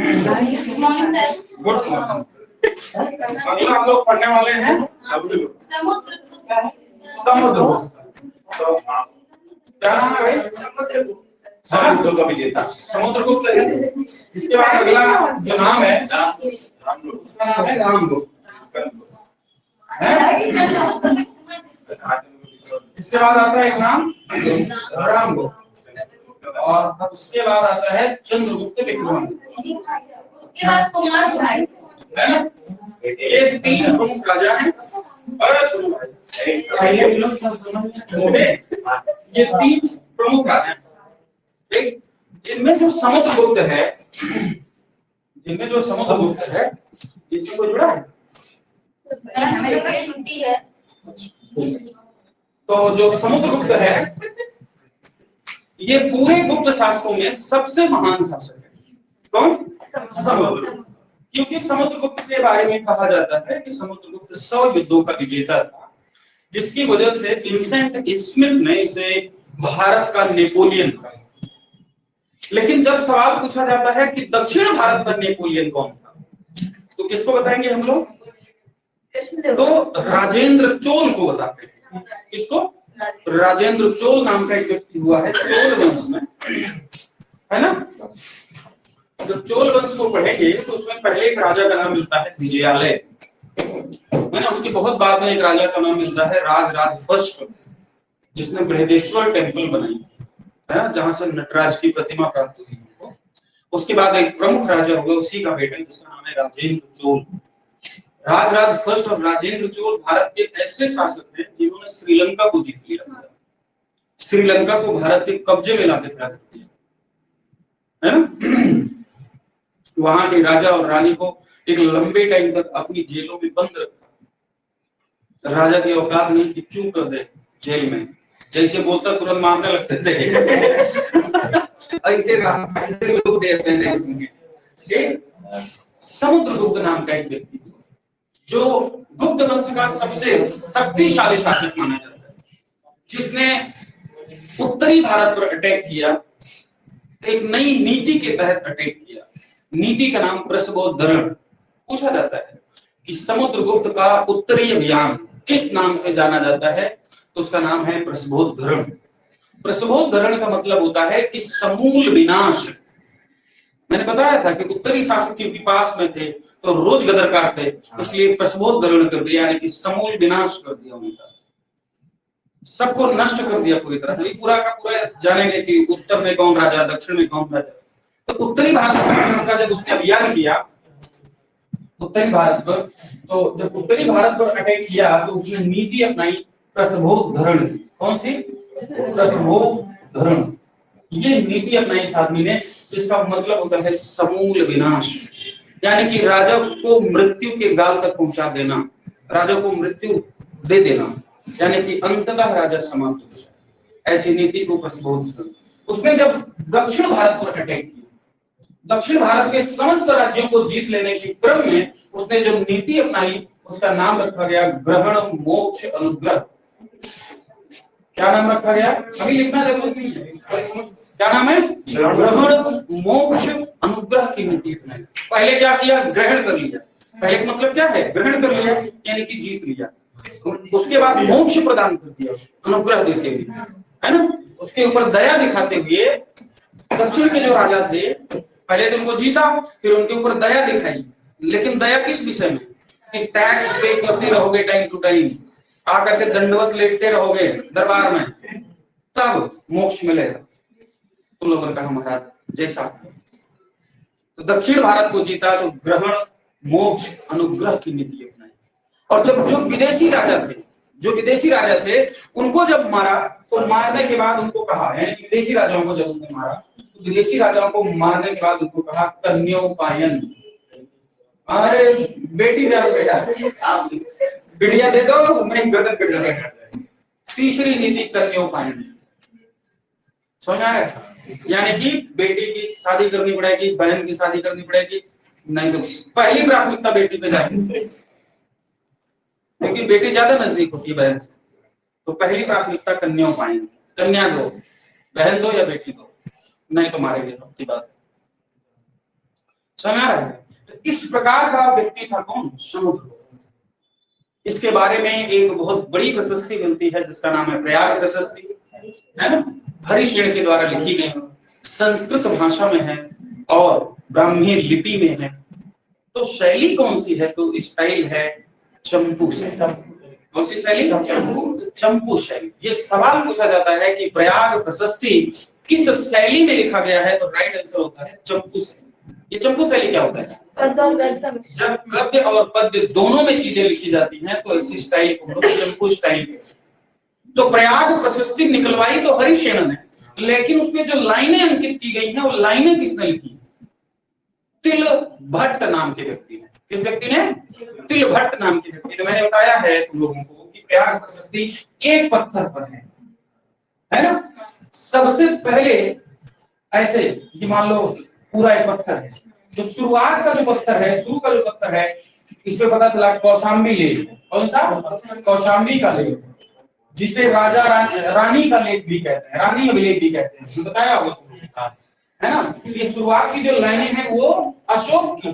Morning sir. Good morning. अगला हम लोग पढ़ने वाले हैं समुद्रगुप्त। समुद्रगुप्त। तो क्या नाम है भाई? समुद्रगुप्त का विजेता समुद्रगुप्त है। इसके बाद अगला जो नाम है उसका नाम है रामगुप्त। इसके बाद आता है एक नाम रामगुप्त और उसके बाद आता है चंद्रगुप्त विक्रमादित्य। उसके बाद कुमारगुप्त है ना? ये तीन प्रमुख राजा हैं। अरे सुनो भाई, ये तीन प्रमुख राजा हैं। एक जिनमें जो समुद्रगुप्त है, इससे कोई जुड़ा है? मेरे पास छुट्टी है। तो जो समुद्रगुप्त है ये पूरे गुप्त शासकों में सबसे महान शासक है। कौन? समुद्रगुप्त। क्योंकि समुद्रगुप्त के बारे में कहा जाता है कि समुद्रगुप्त 100 युद्धों का विजेता था, जिसकी वजह से विंसेंट स्मिथ ने इसे भारत का नेपोलियन कहा। लेकिन जब सवाल पूछा जाता है कि दक्षिण भारत का नेपोलियन कौन था, तो किसको बताएंगे हम लोग? तो राजेंद्र चोल को बताते हैं। किसको? राजेंद्र चोल नाम का एक व्यक्ति हुआ है चोल वंश में, है ना? जब चोल वंश को पढ़ेंगे तो उसमें पहले एक राजा का नाम मिलता है विजयालय, है ना? उसके बहुत बाद में एक राजा का नाम मिलता है राजराज फर्स्ट, जिसने बृहदेश्वर टेम्पल बनाई है ना, जहां से नटराज की प्रतिमा प्राप्त हुई। उसके बाद एक प्रमुख राजा हुआ उसी का बेटा, जिसका नाम है राजेंद्र चोल। राजराज फर्स्ट और राजेंद्र चोल भारत के ऐसे शासक हैं जिन्होंने श्रीलंका को जीत लिया, श्रीलंका को भारत के कब्जे में लाके प्राप्त किया, है ना? वहां के राजा और रानी को एक लंबे टाइम तक अपनी जेलों में बंद रखा। राजा की औकात नहीं कि चू कर दे जेल में, जैसे बोलता तुरंत मारने लगते थे। ऐसे लोग देते हैं। समुद्रगुप्त नाम का एक व्यक्ति जो गुप्त वंश का सबसे शक्तिशाली शासक माना जाता है, जिसने उत्तरी भारत पर अटैक किया, एक नई नीति के तहत अटैक किया। नीति का नाम प्रसवोद्धरण। पूछा जाता है कि समुद्रगुप्त का उत्तरी अभियान किस नाम से जाना जाता है, तो उसका नाम है प्रसवोद्धरण। प्रसवोद्धरण का मतलब होता है कि समूल विनाश। मैंने बताया था कि उत्तरी शासक के पास में थे तो रोज गदर काटते, इसलिए प्रसवोद्धरण कर दिया, यानी कि समूल विनाश कर दिया उनका, सबको नष्ट कर दिया पूरी तरह। अभी पूरा का पूरा जानेंगे कि उत्तर में कौन राजा, दक्षिण में कौन राजा। तो उत्तरी भारत का जब उसने अभियान किया उत्तरी भारत पर, तो जब उत्तरी भारत पर अटैक किया तो उसने नीति अपनाई प्रसवोद्धरण। कौन सी? प्रसवोद्धरण। ये नीति अपनाई इस आदमी ने, जिसका मतलब होता है समूल विनाश, यानी कि राजा को मृत्यु के गाल तक पहुंचा देना, राजा को मृत्यु दे देना, यानी कि अंततः राजा समाप्त हो जाए। ऐसी नीति को प्रसवोद्धरण। उसने जब दक्षिण भारत पर अटैक किया, दक्षिण भारत के समस्त राज्यों को जीत लेने के क्रम में उसने जो नीति अपनाई उसका नाम रखा गया ग्रहण मोक्ष अनुग्रह। क्या नाम रखा गया? अभी लिखना जरूरी नहीं है। क्या नाम है? ग्रहण मोक्ष अनुग्रह की नीति अपनाई। पहले क्या किया? ग्रहण कर लिया। पहले का मतलब क्या है? ग्रहण कर लिया, यानी कि जीत लिया। उसके बाद मोक्ष प्रदान कर दिया, अनुग्रह देते हुए, है ना? उसके ऊपर दया दिखाते हुए दक्षिण के जो राजा थे, पहले तो उनको जीता, फिर उनके ऊपर दया दिखाई। लेकिन दया किस विषय में? कि टैक्स पे करते रहोगे टाइम टू टाइम, आकर के दंडवत लेटते रहोगे दरबार में, तब मोक्ष मिलेगा। तुम लोगों ने कहा महाराज जैसा। तो दक्षिण भारत को जीता तो ग्रहण मोक्ष अनुग्रह की नीति अपनाई। और जब जो विदेशी राजा थे उनको जब मारा, तो मारने के बाद उनको कहा, यानी विदेशी राजाओं को जब उसने मारा, तो विदेशी राजाओं को मारने के बाद उनको कहा कन्योपायन। अरे बेटी दे बेटा, बिटिया दे दो, मैं गर्दन कट जाएगा। तीसरी नीति कन्योपायन। समझ आया? यानी कि बेटी की शादी करनी पड़ेगी, बहन की शादी करनी पड़ेगी, नहीं तो पहली प्राथमिकता बेटी पे जाएगी, क्योंकि बेटी ज्यादा नजदीक होती है बहन से। तो पहली प्राथमिकता कन्योपायन। कन्या दो, बहन दो या बेटी दो, नहीं तो मारेंगे। की बात समझ आ रहा है? तो इस प्रकार का व्यक्ति था कौन? समुद्रगुप्त। इसके बारे में एक बहुत बड़ी प्रशस्ति मिलती है जिसका नाम है प्रयाग प्रशस्ति, है ना? हरिशेन के द्वारा लिखी गई, संस्कृत भाषा में है और ब्राह्मी लिपि में है। तो शैली कौन सी है? तो स्टाइल है चंपू शैली। कौन सी शैली? चंपू शैली। ये सवाल पूछा जाता है कि प्रयाग प्रशस्ति किस शैली में लिखा गया है, तो राइट आंसर होता है चंपू शैली। ये चंपू शैली क्या होता है? जब गद्य और पद्य दोनों में चीजें लिखी जाती हैं तो ऐसी स्टाइल को चंपू स्टाइल। तो प्रयाग प्रशस्ति निकलवाई तो हरिशेन ने, लेकिन उसमें जो लाइनें अंकित की गई हैं वो लाइनें किसने लिखी? तिल भट्ट नाम के व्यक्ति ने। किस व्यक्ति ने? तिल भट्ट नाम के व्यक्ति ने। मैंने बताया है तुम लोगों को कि प्रयाग प्रशस्ति एक पत्थर पर है ना? सबसे पहले ऐसे कि मान लो पूरा एक पत्थर है, तो शुरुआत का जो पत्थर है, शुरू का जो पत्थर है, इस पे पता चला कौशाम्बी लेक। कौन सा? कौशाम्बी का लेक, जिसे राजा रानी का लेक भी कहते हैं, रानी अभिलेख भी कहते हैं, बताया होगा, है ना? ये शुरुआत की जो लाइनें हैं वो अशोक की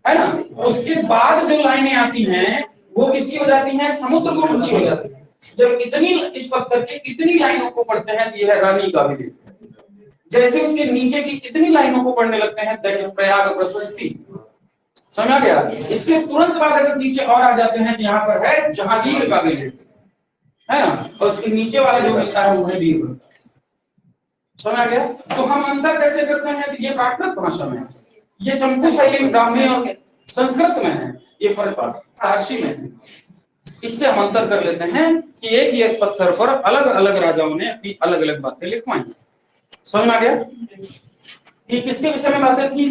है ना? उसके बाद जो लाइनें आती हैं वो किसकी हो जाती हैं? समुद्रगुप्त की हो जाती है। जब इतनी इस पत्थर के इतनी लाइनों को पढ़ते हैं, ये है रानी का अभिलेख। जैसे उसके नीचे की इतनी लाइनों को पढ़ने लगते हैं, दैट इज प्रयाग प्रशस्ति। समझ आ गया? इसके तुरंत बाद अगर नीचे और आ जाते हैं, यहाँ पर है जहांगीर का अभिलेख, है ना? और उसके नीचे वाला जो मिलता है वो है वीर। समझ आ गया? तो हम अंतर कैसे करते हैं? ये प्राकृत भाषा में, ये चंपू शैली ब्राह्मी और संस्कृत में है, ये फर्क फारसी में है। इससे हम अंतर कर लेते हैं कि एक ही एक पत्थर पर अलग अलग राजाओं ने अपनी अलग अलग बातें लिखवाई। समझ में आ गया? ये किसके विषय में बातें थी?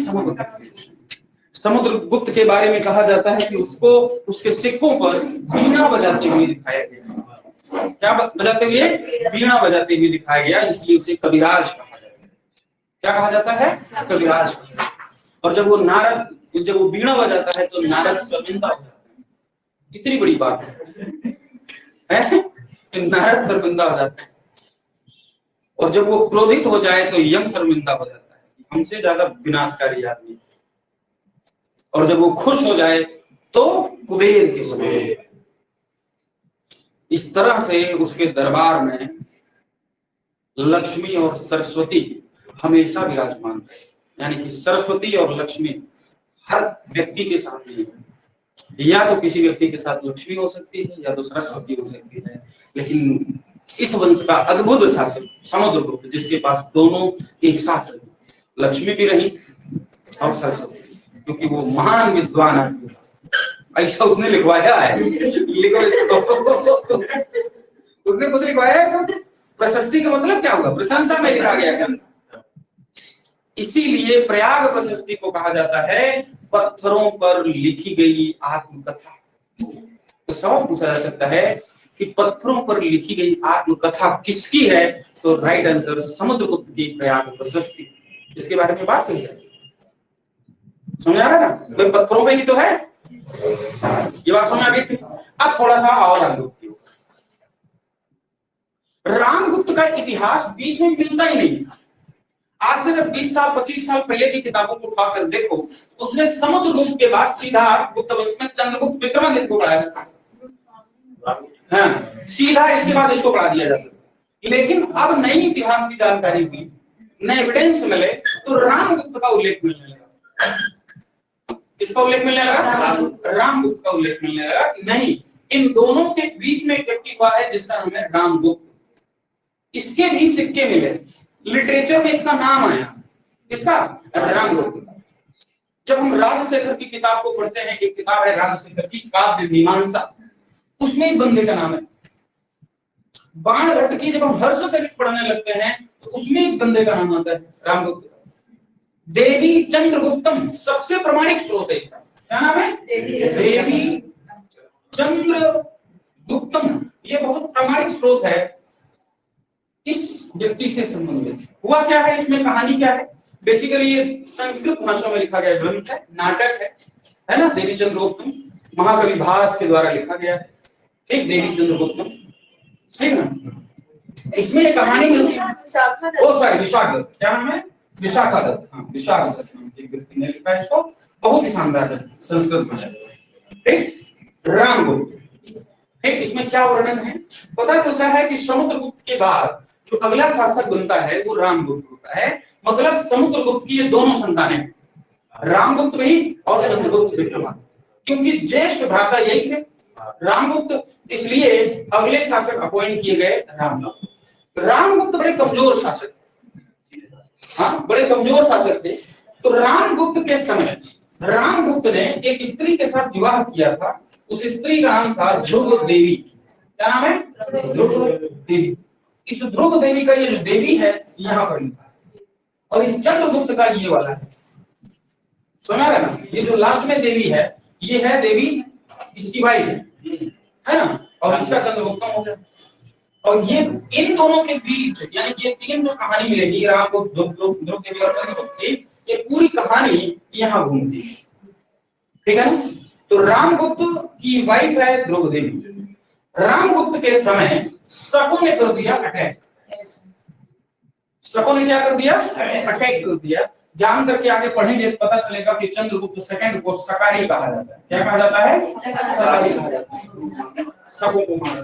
समुद्रगुप्त के बारे में कहा जाता है कि उसको उसके सिक्कों पर वीणा बजाते हुए दिखाया गया। क्या बजाते हुए? वीणा बजाते हुए दिखाया गया, इसलिए उसे कविराज कहा जाता है। क्या कहा जाता है? कविराज। और जब वो वीणा बजाता है तो नारद शर्मिंदा हो जाता है। इतनी बड़ी बात है कि नारद शर्मिंदा हो जाता है। और जब वो क्रोधित हो जाए तो यम शर्मिंदा हो जाता है, हमसे ज्यादा विनाशकारी आदमी। और जब वो खुश हो जाए तो कुबेर के समय। इस तरह से उसके दरबार में लक्ष्मी और सरस्वती हमेशा विराजमान है। यानी कि सरस्वती और लक्ष्मी हर व्यक्ति के साथ नहीं है। या तो किसी व्यक्ति के साथ लक्ष्मी हो सकती है या तो सरस्वती हो सकती है, लेकिन इस वंश का अद्भुत शासक समुद्रगुप्त, जिसके पास दोनों एक साथ रहे, लक्ष्मी भी रही और सरस्वती, क्योंकि वो महान विद्वान आदमी। ऐसा उसने लिखवाया है, लिखो इसको। उसने खुद लिखवाया है सब। प्रशस्ति का मतलब क्या होगा? प्रशंसा में लिखा गया है। इसीलिए प्रयाग प्रशस्ति को कहा जाता है पत्थरों पर लिखी गई आत्मकथा। तो सवाल पूछा जा सकता है कि पत्थरों पर लिखी गई आत्मकथा किसकी है? तो राइट आंसर समुद्रगुप्त की प्रयाग प्रशस्ति। इसके बारे में बात कही है, समझ आ रहा है ना? तो पत्थरों पे ही तो है, ये बात समझ आ गई। अब थोड़ा सा और रामगुप्त का इतिहास बीच में मिलता ही नहीं। आज से 20 साल 25 साल पहले की किताबों को उठाकर देखो, उसने समुद्रगुप्त के बाद सीधा गुप्त वंश में चंद्रगुप्त विक्रमादित्य को पढ़ाया। हाँ, सीधा इसके बाद इसको पढ़ा दिया जाता। लेकिन अब नई इतिहास की जानकारी हुई, नए एविडेंस मिले, तो रामगुप्त का उल्लेख मिलने लगा। किसका उल्लेख मिलने लगा? रामगुप्त का उल्लेख मिलने लगा। नहीं, इन दोनों के बीच में एक व्यक्ति हुआ है जिसका नाम है रामगुप्त। इसके भी सिक्के मिले, लिटरेचर में इसका नाम आया। इसका रामगुप्त। जब हम राजशेखर की किताब को पढ़ते हैं, एक किताब है राजशेखर की काव्य मीमांसा, उसमें इस बंदे का नाम है। बाण भट्ट की जब हम हर्षचरित पढ़ने लगते हैं तो उसमें इस बंदे का नाम आता है रामगुप्त। देवी चंद्रगुप्तम सबसे प्रमाणिक स्रोत है इसका। क्या नाम है? देवी चंद्रगुप्तम। ये बहुत प्रमाणिक स्रोत है इस व्यक्ति से संबंधित। हुआ क्या है इसमें, कहानी क्या है? बेसिकली ये संस्कृत भाषा में लिखा गया ग्रंथ है, नाटक है ना? देवी चंद्रगुप्तम महाकवि भास के द्वारा लिखा गया है। ठीक, देवी चंद्रगुप्तम, ठीक ना? इसमें एक कहानी मिलती है। ओ सॉरी, विशाखदत्त। क्या नाम है? विशाखदत्त। हाँ, विशाखदत्त चक्रवर्ती ने लिखा है इसको, बहुत ही शानदार है संस्कृत भाषा। ठीक, रामगुप्त। ठीक, इसमें क्या वर्णन है? पता चलता है कि समुद्रगुप्त के बाद जो अगला शासक बनता है वो रामगुप्त होता है। मतलब समुद्रगुप्त की ये दोनों संतानें, रामगुप्त भी और चंद्रगुप्त विक्रमादित्य, क्योंकि ज्येष्ठ भ्राता यही थे रामगुप्त, इसलिए अगले शासक अपॉइंट किए गए रामगुप्त। रामगुप्त बड़े कमजोर शासक, हाँ बड़े कमजोर शासक थे। तो रामगुप्त के समय रामगुप्त ने एक स्त्री के साथ विवाह किया था, उस स्त्री का नाम था ध्रुव देवी। क्या नाम है? ध्रुव देवी। इस ध्रुव देवी का ये जो देवी है यहाँ पर लिखा है, और इस चंद्रगुप्त का ये वाला है, सुना रहे ना? ये जो लास्ट में देवी है ये है देवी, इसकी वाइफ है ना, और इसका चंद्रगुप्त हो गया। और ये इन दोनों के बीच यानी कि ये तीन जो कहानी मिलेगी रामगुप्त, ध्रुव देवी और चंद्रगुप्त की, ये पूरी कहानी यहाँ घूमती है। ठीक है ना? तो रामगुप्त की वाइफ है ध्रुव देवी। रामगुप्त के समय शकों ने कर दिया अटैक। शकों ने क्या कर दिया? अटैक कर दिया। जान करके आगे पढ़ेंगे पता चलेगा कि चंद्रगुप्त सेकंड को सकारी कहा जाता है। क्या कहा जाता है? सकारी कहा जाता है। शकों को मारा।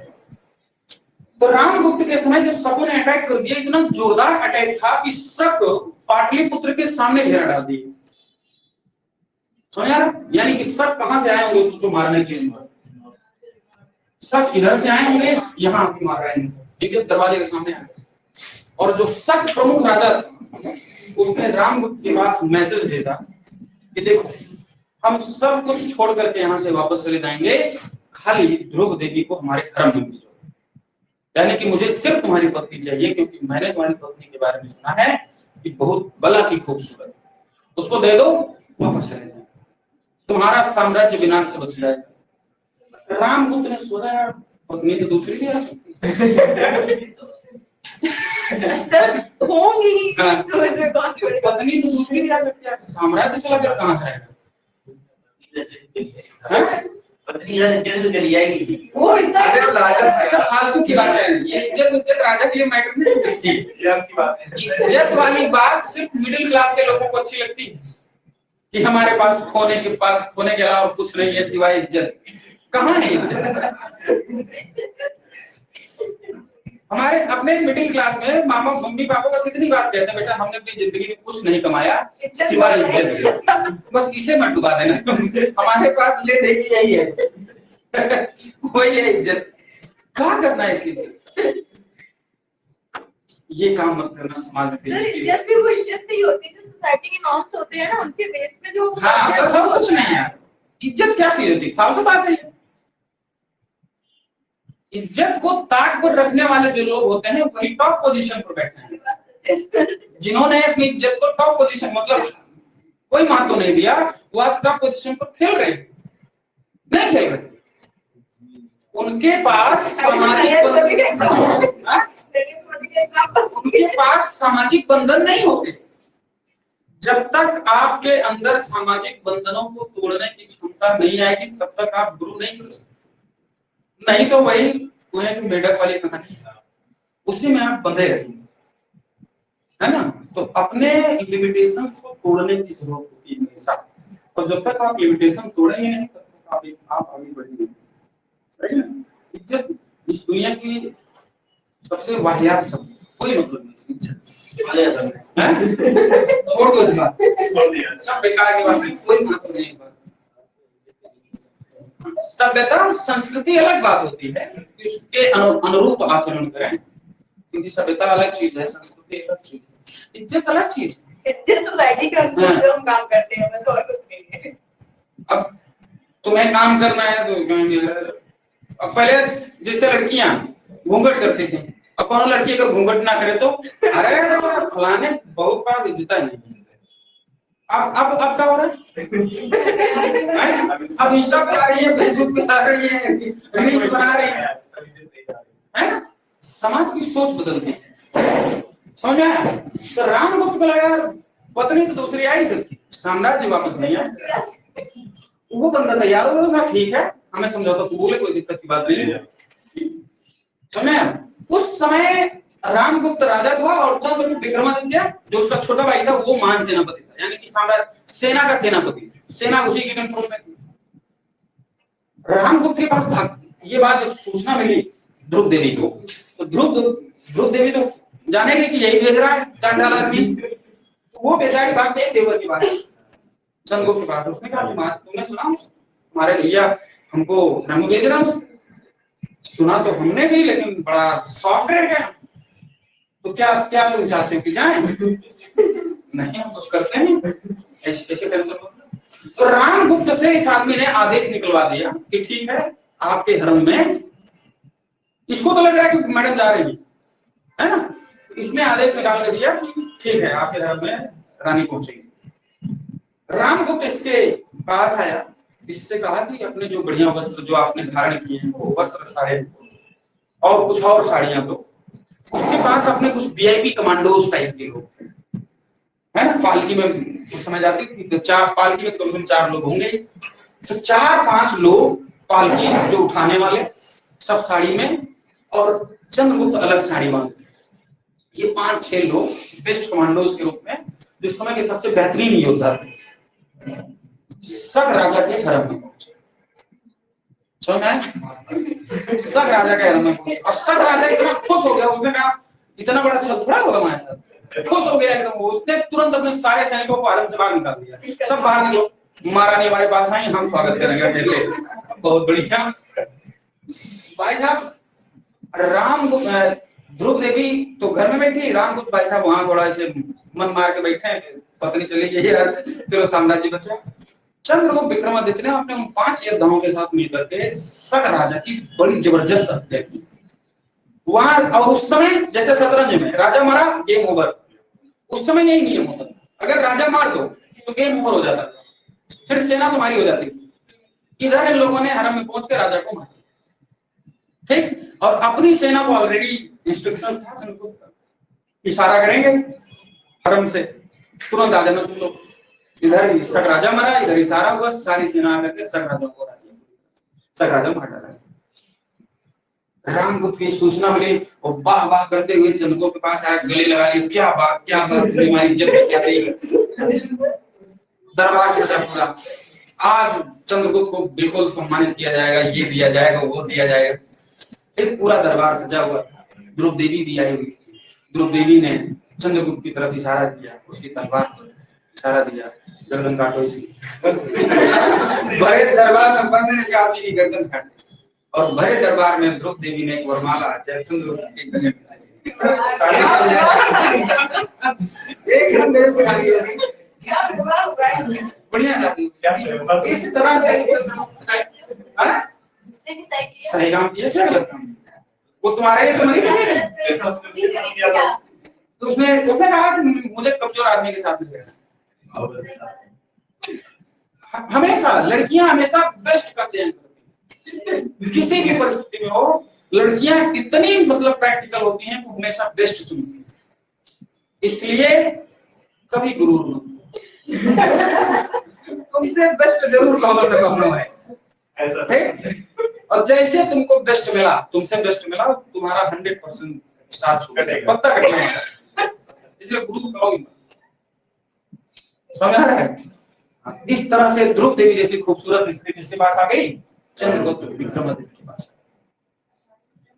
तो रामगुप्त के समय जब शकों ने अटैक कर दिया, इतना जोरदार अटैक था कि शक पाटलिपुत्र के सामने घेरा डाल दिए। सुन यार, यानी कि शक कहां से आए होंगे उसको मारने के लिए? शक इधर से आए होंगे, यहाँ आके मार रहे हैं, ठीक है, दरवाजे के सामने आए। और जो शक प्रमुख राजा था उसने रामगुप्त के पास मैसेज भेजा कि देखो हम सब कुछ छोड़ करके यहाँ से वापस चले जाएंगे, खाली ध्रुव देवी को हमारे घर में भेजो। यानी कि मुझे सिर्फ तुम्हारी पत्नी चाहिए, क्योंकि मैंने तुम्हारी पत्नी के बारे में सुना है कि बहुत बला की खूबसूरत, उसको दे दो, वापस चले जाए, तुम्हारा साम्राज्य विनाश से बच जाएगा। रामगुप्त ने सोचा यार पत्नी तो दूसरी भी आ सकती सर होंगी, हाँ। तो इसमें कौन सी बड़ी बात? पत्नी तो दूसरी भी आ सकती है, साम्राज्य चला कर कहां जाएगा? पत्नी तो चली जाएगी। वो इतना सब फालतू की बात है। ये इज्जत राजा के लिए मैटर नहीं करती। ये आपकी बात है। इज्जत वाली बात सिर्फ मिडिल क्लास के लोगों को अच्छी लगती है कि हमारे पास खोने के अलावा कुछ नहीं है सिवाय इज्जत। कहाँ है इज्जत? हमारे अपने मिडिल क्लास में मामा मम्मी पापा बस इतनी बात कहते हैं, बेटा हमने अपनी जिंदगी में कुछ नहीं कमाया सिवाय इज्जत, बस इसे मत डुबा देना, हमारे पास ले देगी यही है वही है इज्जत। क्या करना है इस इज्जत? ये काम मत करना समाज में। सर इज्जत भी वो इज्जत नहीं होती जो सोसाइटी के नॉर्म्स होते हैं ना, उनके बेस पे जो हाँ बस और कुछ नहीं यार। इज्जत क्या चीज होती है? फालतू बात है। इज्जत को ताक पर रखने वाले जो लोग होते हैं वही टॉप पोजीशन पर बैठे हैं। जिन्होंने अपनी इज्जत को टॉप पोजीशन मतलब कोई महत्व नहीं दिया, वो आज टॉप पोजीशन पर खेल रहे नहीं खेल रहे। उनके पास सामाजिक बंधन नहीं होते। जब तक आपके अंदर सामाजिक बंधनों को तोड़ने की क्षमता नहीं आएगी तब तक आप ग्रो नहीं कर सकते। नहीं तो वही मेढक वाली कहानी, उसी में आप बंधे रहेंगे, है ना? तो अपने लिमिटेशंस को तोड़ने की जरूरत होती है हमेशा, और जब तक आप लिमिटेशन तोड़ेंगे नहीं तब तक आप आगे बढ़ेंगे। सही ना? इज्जत इस दुनिया की सबसे वाहियात शब्द, कोई मतलब नहीं इज्जत। छोड़ दो इस बात, छोड़ दिया। सब बेकार की बात है, कोई महत्व नहीं इस बात। सभ्यता और संस्कृति अलग बात होती है, इसके अनुरूप आचरण करें, क्योंकि सभ्यता अलग चीज है, संस्कृति अलग चीज है, इज्जत अलग चीज है। इज्जत सोसाइटी के अनुरूप जो हम काम करते हैं बस, और कुछ नहीं है। अब तुम्हें काम करना है तो अब पहले जैसे लड़कियां घूंघट करती थी, अब कौन लड़की अगर घूंघट ना करे तो अरे फलाने बहुत बार इज्जत नहीं। अब क्या हो रहा है? अब इंस्टा पे आ रही है, फेसबुक पे आ रही है, रील्स बना रही है ना? समाज की सोच बदलती है, समझ आया? तो रामगुप्त को लगा पत्नी तो दूसरी आ ही सकती, साम्राज्य वापस नहीं आया। वो बंदा तैयार हो गया, ठीक है हमें समझौता तो बोले, कोई दिक्कत की बात नहीं है। समझ? उस समय रामगुप्त राजा था और चंद्रगुप्त विक्रमादित्य जो उसका छोटा भाई था वो मान सेनापति था, यानी कि सेना का सेनापति, सेना उसी के कंट्रोल में थी। रामगुप्त के पास भाग, ये बात जब सूचना मिली ध्रुव देवी को, तो ध्रुव देवी तो जानेगी कि यही भेज रहा है चांडाल आदमी, तो वो बेचारी भाग गई देवर के पास, चंद्रगुप्त के पास। उसने कहा तुमने सुना तुम्हारे भैया हमको रंग भेज रहा हूँ? सुना तो हमने भी, लेकिन बड़ा सॉफ्टवेयर है, तो क्या तुम चाहते हो कि जाएं? नहीं, हम कुछ करते हैं ऐसे टेंशन मत। तो रामगुप्त से इस आदमी ने आदेश निकलवा दिया कि ठीक है आपके हरम में, इसको तो लग रहा है कि मैडम जा रही है ना, इसने आदेश निकाल के दिया कि ठीक है आपके हरम में रानी पहुंचेगी। रामगुप्त इसके पास आया, इससे कहा कि अपने जो बढ़िया वस्त्र जो आपने धारण किए हैं वो वस्त्र सारे और कुछ और साड़ियां दो। उसके पास अपने कुछ वीआईपी कमांडोज टाइप के लोग है ना, पालकी में उस समय जाती थी तो चार पालकी में कम से कम 4 लोग होंगे, तो 4-5 लोग पालकी जो उठाने वाले, सब साड़ी में, और चंद्रगुप्त अलग साड़ी बांध, ये 5-6 लोग बेस्ट कमांडोज के रूप में जो समय के सबसे बेहतरीन योद्धा थे, सग राजा के हरम में पहुंचे। समझ आए? सग राजा के हरम में पहुंचे और सग राजा इतना खुश हो गया, उसने कहा इतना बड़ा छल थोड़ा होगा हमारे साथ, खुश हो गया एकदम। उसने तुरंत अपने सारे सैनिकों को हरम से बाहर निकाल दिया, सब बाहर निकलो, महारानी हमारे पास आई, हम स्वागत करेंगे अकेले। बहुत बढ़िया भाई साहब। ध्रुव देवी तो घर में बैठी, रामगुप्त भाई साहब वहां थोड़ा ऐसे मन मार के बैठे हैं, पत्नी चली गई यार, चलो साम्राज्य बचा। चंद्रगुप्त विक्रमादित्य ने अपने 5 योद्धाओं के साथ मिलकर के सग राजा की बड़ी जबरदस्त हत्या की वहां। और उस समय जैसे शतरंज में राजा मारा गेम ओवर, उस समय यही नियम होता था, अगर राजा मार दो तो गेम ओवर हो जाता था, फिर सेना तुम्हारी हो जाती थी। इधर इन लोगों ने हरम में पहुंच के राजा को मारा, ठीक, और अपनी सेना को ऑलरेडी इंस्ट्रक्शन था चंद्रगुप्त का, इशारा करेंगे हरम से तुरंत आ जाना तुम लोग। इधर सग राजा मरा, इधर इशारा हुआ, सारी सेना आकर के सग राजा को सग राजा मार डाला। रामगुप्त की सूचना मिली और वाह वाह करते हुए चंद्रगुप्त के पास आया, गले लगा लिया, क्या बात हमारी इज्जत क्या देगी। दरबार सजा पूरा, आज चंद्रगुप्त को बिल्कुल सम्मानित किया जाएगा, ये दिया जाएगा वो दिया जाएगा, एक पूरा दरबार सजा हुआ था। ध्रुव देवी भी आई हुई, ध्रुव देवी ने चंद्रगुप्त की तरफ इशारा किया, उसकी तलवार पर इशारा दिया, गर्दन काटो इसकी। भरे दरबार में बंद से आदमी की गर्दन काटी, और भरे दरबार में ध्रुव देवी ने एक वरमाला चंद्रगुप्त के गले में बढ़िया। इस तरह से उसने भी सही किया, सही काम किया, क्या गलत काम? वो तुम्हारे लिए तो नहीं किया, तो उसने कहा कि मुझे कमजोर आदमी के साथ मिलेगा। हमेशा लड़कियां हमेशा बेस्ट का चयन करती हैं, किसी भी परिस्थिति में हो, लड़कियां इतनी मतलब प्रैक्टिकल होती हैं, वो हमेशा बेस्ट चुनती हैं। इसलिए कभी गुरूर मत तुमसे बेस्ट जरूर कौनो है ऐसा है। और जैसे तुमको बेस्ट मिला, तुमसे बेस्ट मिला, तुम्हारा 100% स्टार छूटेगा, पत्ता कटने वाला है, इसलिए गुरु करोगे मत। समझ आ रहा है? इस तरह से ध्रुव देवी जैसी खूबसूरत स्त्री किसके पास आ गई? चंद्रगुप्त विक्रमादित्य के पास,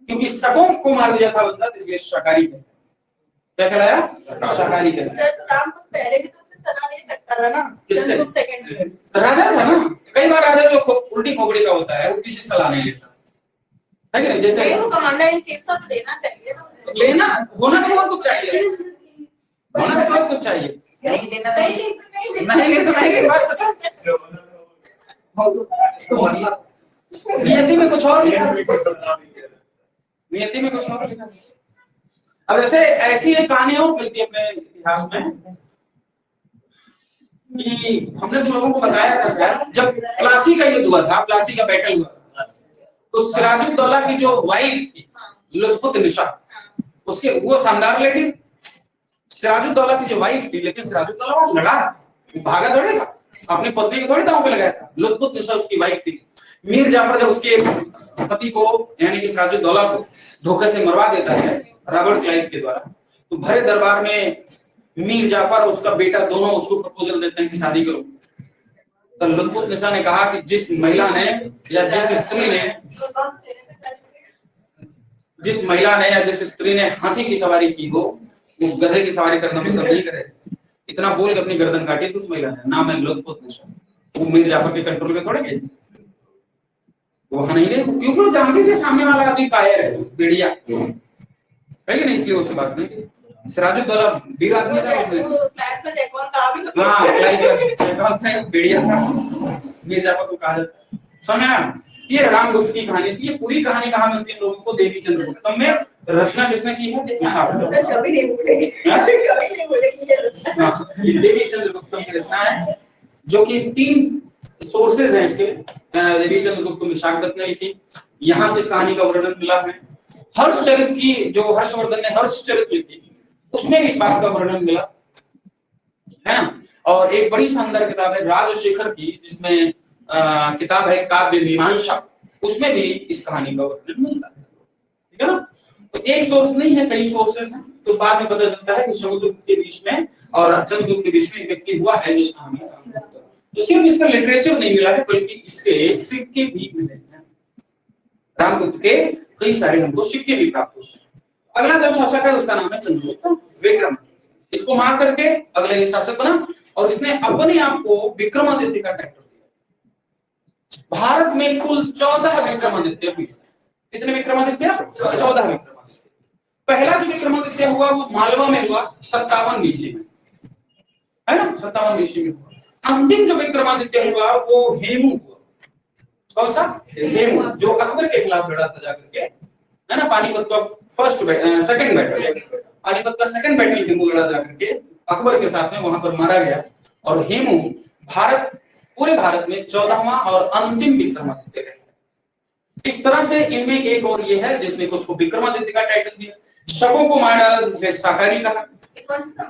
क्योंकि शकों को मार दिया था बंदा, इसलिए शाकाहारी है। क्या कहलाया? शाकाहारी कहलाया। तो रामगुप्त पहले भी तो उससे सलाह ले सकता था ना, किससे? चंद्रगुप्त सेकंड राजा था ना, कई बार राजा जो उल्टी खोपड़ी का होता है वो किसी से सलाह नहीं लेता है कि नहीं? जैसे वो कमांडर इन चीफ तो लेना चाहिए ना, लेना होना तो बहुत कुछ चाहिए, होना तो बहुत कुछ चाहिए, नहीं लेना नियति में कुछ और लिखा, नियति में कुछ और लिखा। अब ऐसे ऐसी एक कहानी और मिलती है अपने इतिहास में कि हमने तुम लोगों को बताया था शायद, जब प्लासी का युद्ध हुआ था, प्लासी का बैटल हुआ था, तो सिराजुद्दौला की जो वाइफ थी लुत्फुतनिसा, उसके वो शानदार लेडी सिराजुद्दौला की जो वाइफ थी, लेकिन सिराजुद्दौला वो लड़ा, भागा थोड़ी था, अपनी पत्नी को थोड़ी दांव पे लगाया था। लुत्फुतनिसा उसकी वाइफ थी। मीर जाफर जब उसके पति को यानी कि सिराजुद्दौला को धोखे से मरवा देता है रॉबर्ट क्लाइव के द्वारा, तो भरे दरबार में मीर जाफर और उसका बेटा दोनों उसको प्रपोजल देते हैं कि शादी करो। तो लुत्फुन्निसा ने कहा कि जिस महिला ने या जिस स्त्री ने हाथी की सवारी की हो वो गधे की सवारी करना पसंद नहीं करे। इतना बोल के अपनी गर्दन काटी तो उस महिला ने, नाम है लुत्फुन्निसा। वो मीर जाफर के कंट्रोल में थोड़े गई, वहां नहीं गए क्योंकि वो जानते थे सामने वाला आदमी कायर है, भेड़िया है कि नहीं, इसलिए उससे बात नहीं की। सिराजुद्दौला वीर आदमी था, क्लास में जयकौन का भी तो हाँ भेड़िया था, मीर जाफर को कहा जाता है। समझ, ये रामगुप्त की कहानी थी। ये पूरी कहानी कहाँ मिलती है लोगों को? देवी चंद्रगुप्तम में। रचना किसने की है? सर कभी नहीं भूलेंगे, कभी नहीं भूलेंगे ये देवी चंद्रगुप्तम की रचना है, जो कि 3 सोर्सेज हैं इसके। देवी चंद्रगुप्तम शाकदत्त ने लिखी, यहाँ से इस कहानी का वर्णन मिला है। हर्षचरित की जो हर्षवर्धन ने हर्षचरित लिखी उसमें भी इस बात का वर्णन मिला है ना। और एक बड़ी शानदार किताब है राजशेखर की, जिसमें किताब है काव्य मीमांसा, उसमें भी इस कहानी का वर्णन मिलता है। ठीक है ना। तो एक सोर्स नहीं है, कई सोर्सेस हैं। तो बाद में पता चलता है कि समुद्रगुप्त के बीच में और चंद्रगुप्त के बीच में एक व्यक्ति हुआ है जिस कहानी का। तो सिर्फ इसका लिटरेचर नहीं मिला है बल्कि इसके सिक्के भी मिले हैं। रामगुप्त के कई सारे हमको सिक्के भी प्राप्त हुए। अगला जो शासक है उसका नाम है चंद्रगुप्त विक्रम। इसको मार करके अगले शासक बना और इसने अपने आप को विक्रमादित्य का टाइटल दिया। भारत में कुल 14 विक्रमादित्य हुए। कितने विक्रमादित्य? 14 विक्रमादित्य। पहला जो विक्रमादित्य हुआ वो मालवा में हुआ 57 BC में, है ना, 57 BC में हुआ। अंतिम जो विक्रमादित्य हुआ वो हेमू हुआ। कौन सा? हेमू, जो अकबर के खिलाफ लड़ा था जाकर के, है ना। पानीपत का सेकंड बैटल, पानीपत का सेकंड बैटल हेमू लड़ा जाकर के अकबर के साथ में, वहां पर मारा गया। और हेमू पूरे भारत में 14वां और अंतिम विक्रमादित्य है। इस तरह से इनमें एक और ये है जिसने उसको विक्रमादित्य का टाइटल दिया। शकों को मार डाला, जिसने साकारी कहा। कौन सा?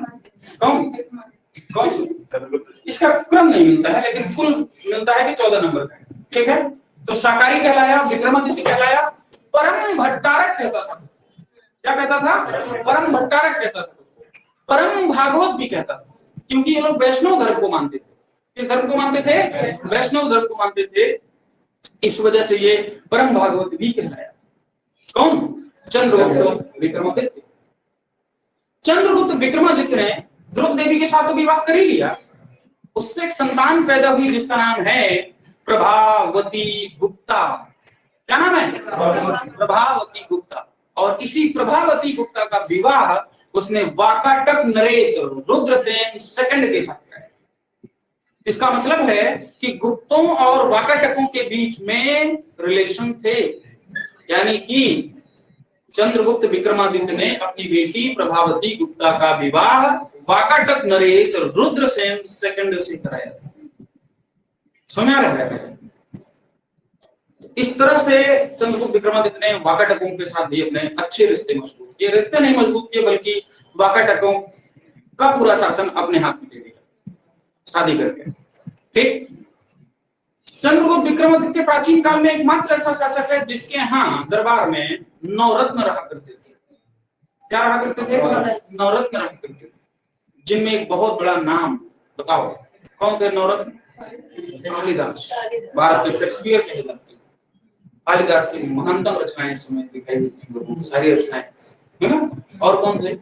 इसका क्रम नहीं मिलता है लेकिन कुल मिलता है कि 14 नंबर का। ठीक है। तो साकारी कहलाया, विक्रमादित्य कहलाया। परम भट्टारक कहता था। क्या कहता था? परम भट्टारक कहता था। परम भागवत भी कहता था, क्योंकि ये लोग वैष्णव धर्म को मानते थे। किस धर्म को मानते थे? वैष्णव धर्म को मानते थे। इस वजह से ये परम भागवत भी कहलाया। कौन? चंद्रगुप्त विक्रमादित्य। चंद्रगुप्त विक्रमादित्य ने ध्रुव देवी के साथ तो विवाह कर ही लिया। उससे एक संतान पैदा हुई जिसका नाम है प्रभावती गुप्ता। क्या नाम है? प्रभावती गुप्ता। और इसी प्रभावती गुप्ता का विवाह उसने वाकाटक नरेश रुद्रसेन सेकंड के साथ किया। इसका मतलब है कि गुप्तों और वाकाटकों के बीच में रिलेशन थे। यानी कि चंद्रगुप्त विक्रमादित्य ने अपनी बेटी प्रभावती गुप्ता का विवाह वाकाटक नरेश रुद्रसेन सेकंड से कराया। सुना रहा है? इस तरह से चंद्रगुप्त विक्रमादित्य ने वाकाटकों के साथ भी अपने अच्छे रिश्ते मजबूत किए। रिश्ते नहीं मजबूत किए बल्कि वाकाटकों का पूरा शासन अपने हाथ में ले लिया शादी करके। ठीक। चंद्रगुप्त विक्रमादित्य प्राचीन काल में एकमात्र ऐसा शासक है जिसके यहाँ दरबार में 9 रत्न रहा करते थे। क्या रहा करते थे? 9 रत्न रहा करते थे, जिनमें एक बहुत बड़ा नाम बताओ कौन थे 9 रत्न? कालिदास। भारत में शेक्सपियर कहे जाते हैं। कालिदास की महानतम रचनाएं इस समय दिखाई देती हैं, सारी रचनाएं, है ना। और कौन थे?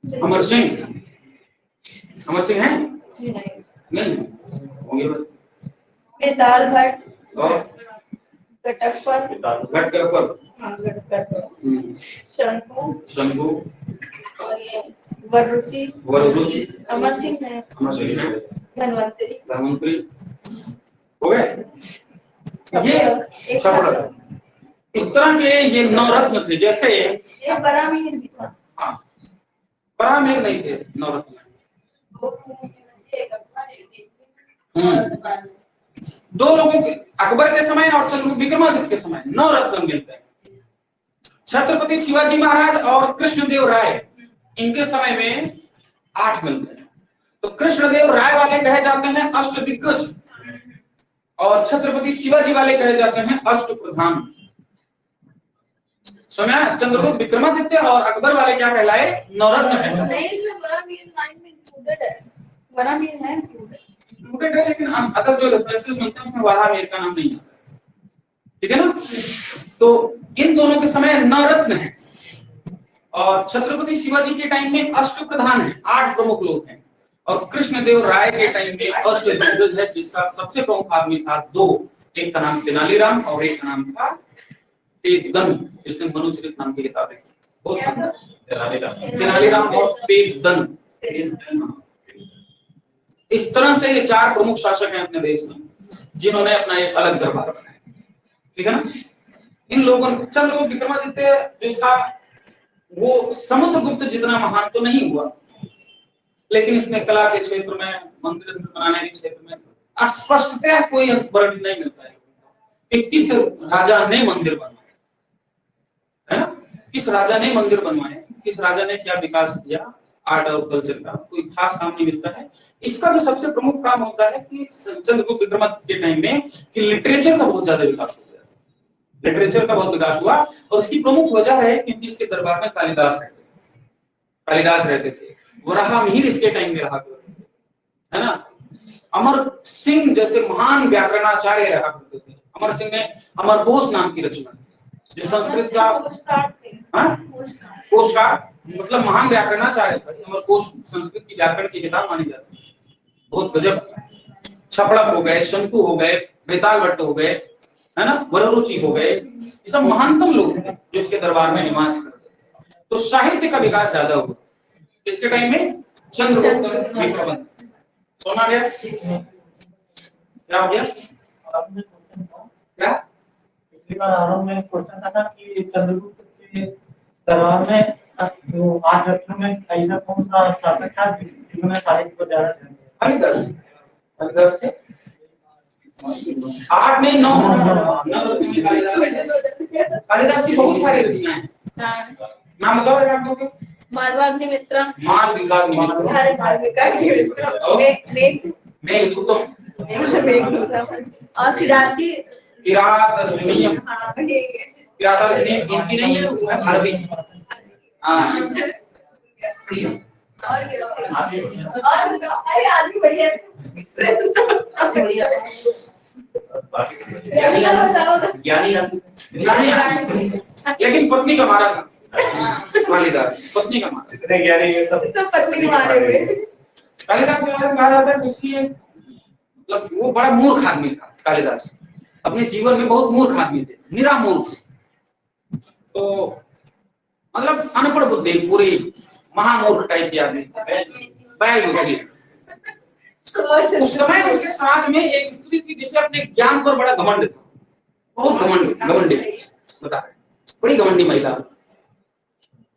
अमर सिंह। अमर सिंह है? नहीं होंगे। दाल भट्ट और घटकपर, शंभू और ये वररुचि, अमर सिंह है, धन्वंतरी हो गए। ये सब इस तरह के ये 9 रत्न थे। जैसे एक बरामीर भी था। हाँ, बरामीर नहीं थे 9 रत्न। दो लोगों के, अकबर के समय और चंद्रगुप्त विक्रमादित्य के समय 9 रत्न मिलते हैं। छत्रपति शिवाजी महाराज और कृष्णदेव राय, इनके समय में 8 मिलते हैं। तो कृष्णदेव राय वाले कहे जाते हैं अष्टदिग्गज और छत्रपति शिवाजी वाले कहे जाते हैं अष्टप्रधान। समझा? चंद्रगुप्त विक्रमादित्य और अकबर वाले क्या कहलाए? नवरत्न कहलाए। नहीं सर, वराहमिहिर लाइन में इंक्लूडेड है, वराहमिहिर है इंक्लूडेड है, लेकिन अदर जो रेफरेंसेस मिलते हैं उसमें वराहमिहिर का नाम नहीं आता। ठीक है ना? तो इन दोनों के समय नवरत्न है। और छत्रपति शिवाजी के टाइम में अष्टप्रधान है, 8 प्रमुख लोग हैं। और कृष्णदेव राय के टाइम में अष्टदिग्गज है, जिसका सबसे प्रमुख आदमी था 2, एक का नाम तेनालीराम और एक का नाम था पेदन, जिसने मनुचरित नाम की किताब लिखी। बहुत सुंदर, तेनालीराम और पेदन। इस तरह से ये 4 प्रमुख शासक हैं अपने देश में, जिन्होंने अपना एक अलग दरबार बनाया। ठीक है ना? इन लोगों ने चंद्रगुप्त विक्रमादित्य जिसका वो समुद्रगुप्त जितना महान तो नहीं हुआ, लेकिन इसमें कला के क्षेत्र में, मंदिर बनाने के क्षेत्र में स्पष्टतः कोई वर्णन नहीं मिलता है कि किस राजा ने मंदिर बनवाए, है ना? किस राजा ने मंदिर बनवाए, किस राजा ने क्या विकास किया आर्ट और कल्चर का, कोई खास काम नहीं मिलता है। इसका जो सबसे प्रमुख काम होता है कि चंद्रगुप्त विक्रमादित्य के टाइम में कि लिटरेचर का बहुत ज्यादा विकास हो गया, लिटरेचर का बहुत विकास हुआ। और इसकी प्रमुख वजह है क्योंकि इसके दरबार में कालिदास रहते थे। वराहमिहिर इसके टाइम में रहा करते थे, है ना? अमर सिंह जैसे महान व्याकरणाचार्य रहा करते थे। अमर सिंह ने अमरकोश नाम की रचना, जो संस्कृत का कोशकार, मतलब महान व्याकरणाचार्य था। अमरकोश संस्कृत की व्याकरण की किताब मानी जाती है, बहुत गजब। छपड़क हो गए, शंकु हो गए, बेताल भट्ट हो गए, है ना, वररुचि हो गए, ये सब महानतम लोग थे जो इसके दरबार में निवास करते। तो साहित्य का विकास ज्यादा हुआ इसके टाइम में। चंद्रगुप्त विक्रमादित्य सोना गया, क्या हो गया? क्या पिछली बार आरंभ में क्वेश्चन था ना कि चंद्रगुप्त के दरबार में जो 8 रत्नों में ऐसा कौन सा शासक था जिन्होंने साहित्य को ज्यादा ध्यान दिया? कालिदास थे। 8 नहीं 9 रत्नों में कालिदास की बहुत सारी रचनाएं हैं। नाम बताओ आप लोग। मालवाग्निमित्र, मेघदूतम और किराती, किरात अर्जुनीयम, किरात अर्जुनीयम हिंदी नहीं है, वो है अरबी। अरे आदमी बढ़िया लेकिन पत्नी का मारा था कालिदास, पत्नी का मारा। इतने ज्ञानी ये सब पत्नी के मारे हुए। कालिदास के बारे में कहा जाता है कि उसकी मतलब वो बड़ा मूर्ख आदमी था। कालिदास अपने जीवन में बहुत मूर्ख आदमी थे, निरा मूर्ख। तो मतलब अनपढ़ बुद्धि, पूरी महामूर्ख टाइप के आदमी थे, बैल बुद्धि। उस समय उनके समाज में एक स्त्री थी जिसे अपने ज्ञान पर बड़ा घमंड था, बहुत घमंडी बता रहे, बड़ी घमंडी महिला।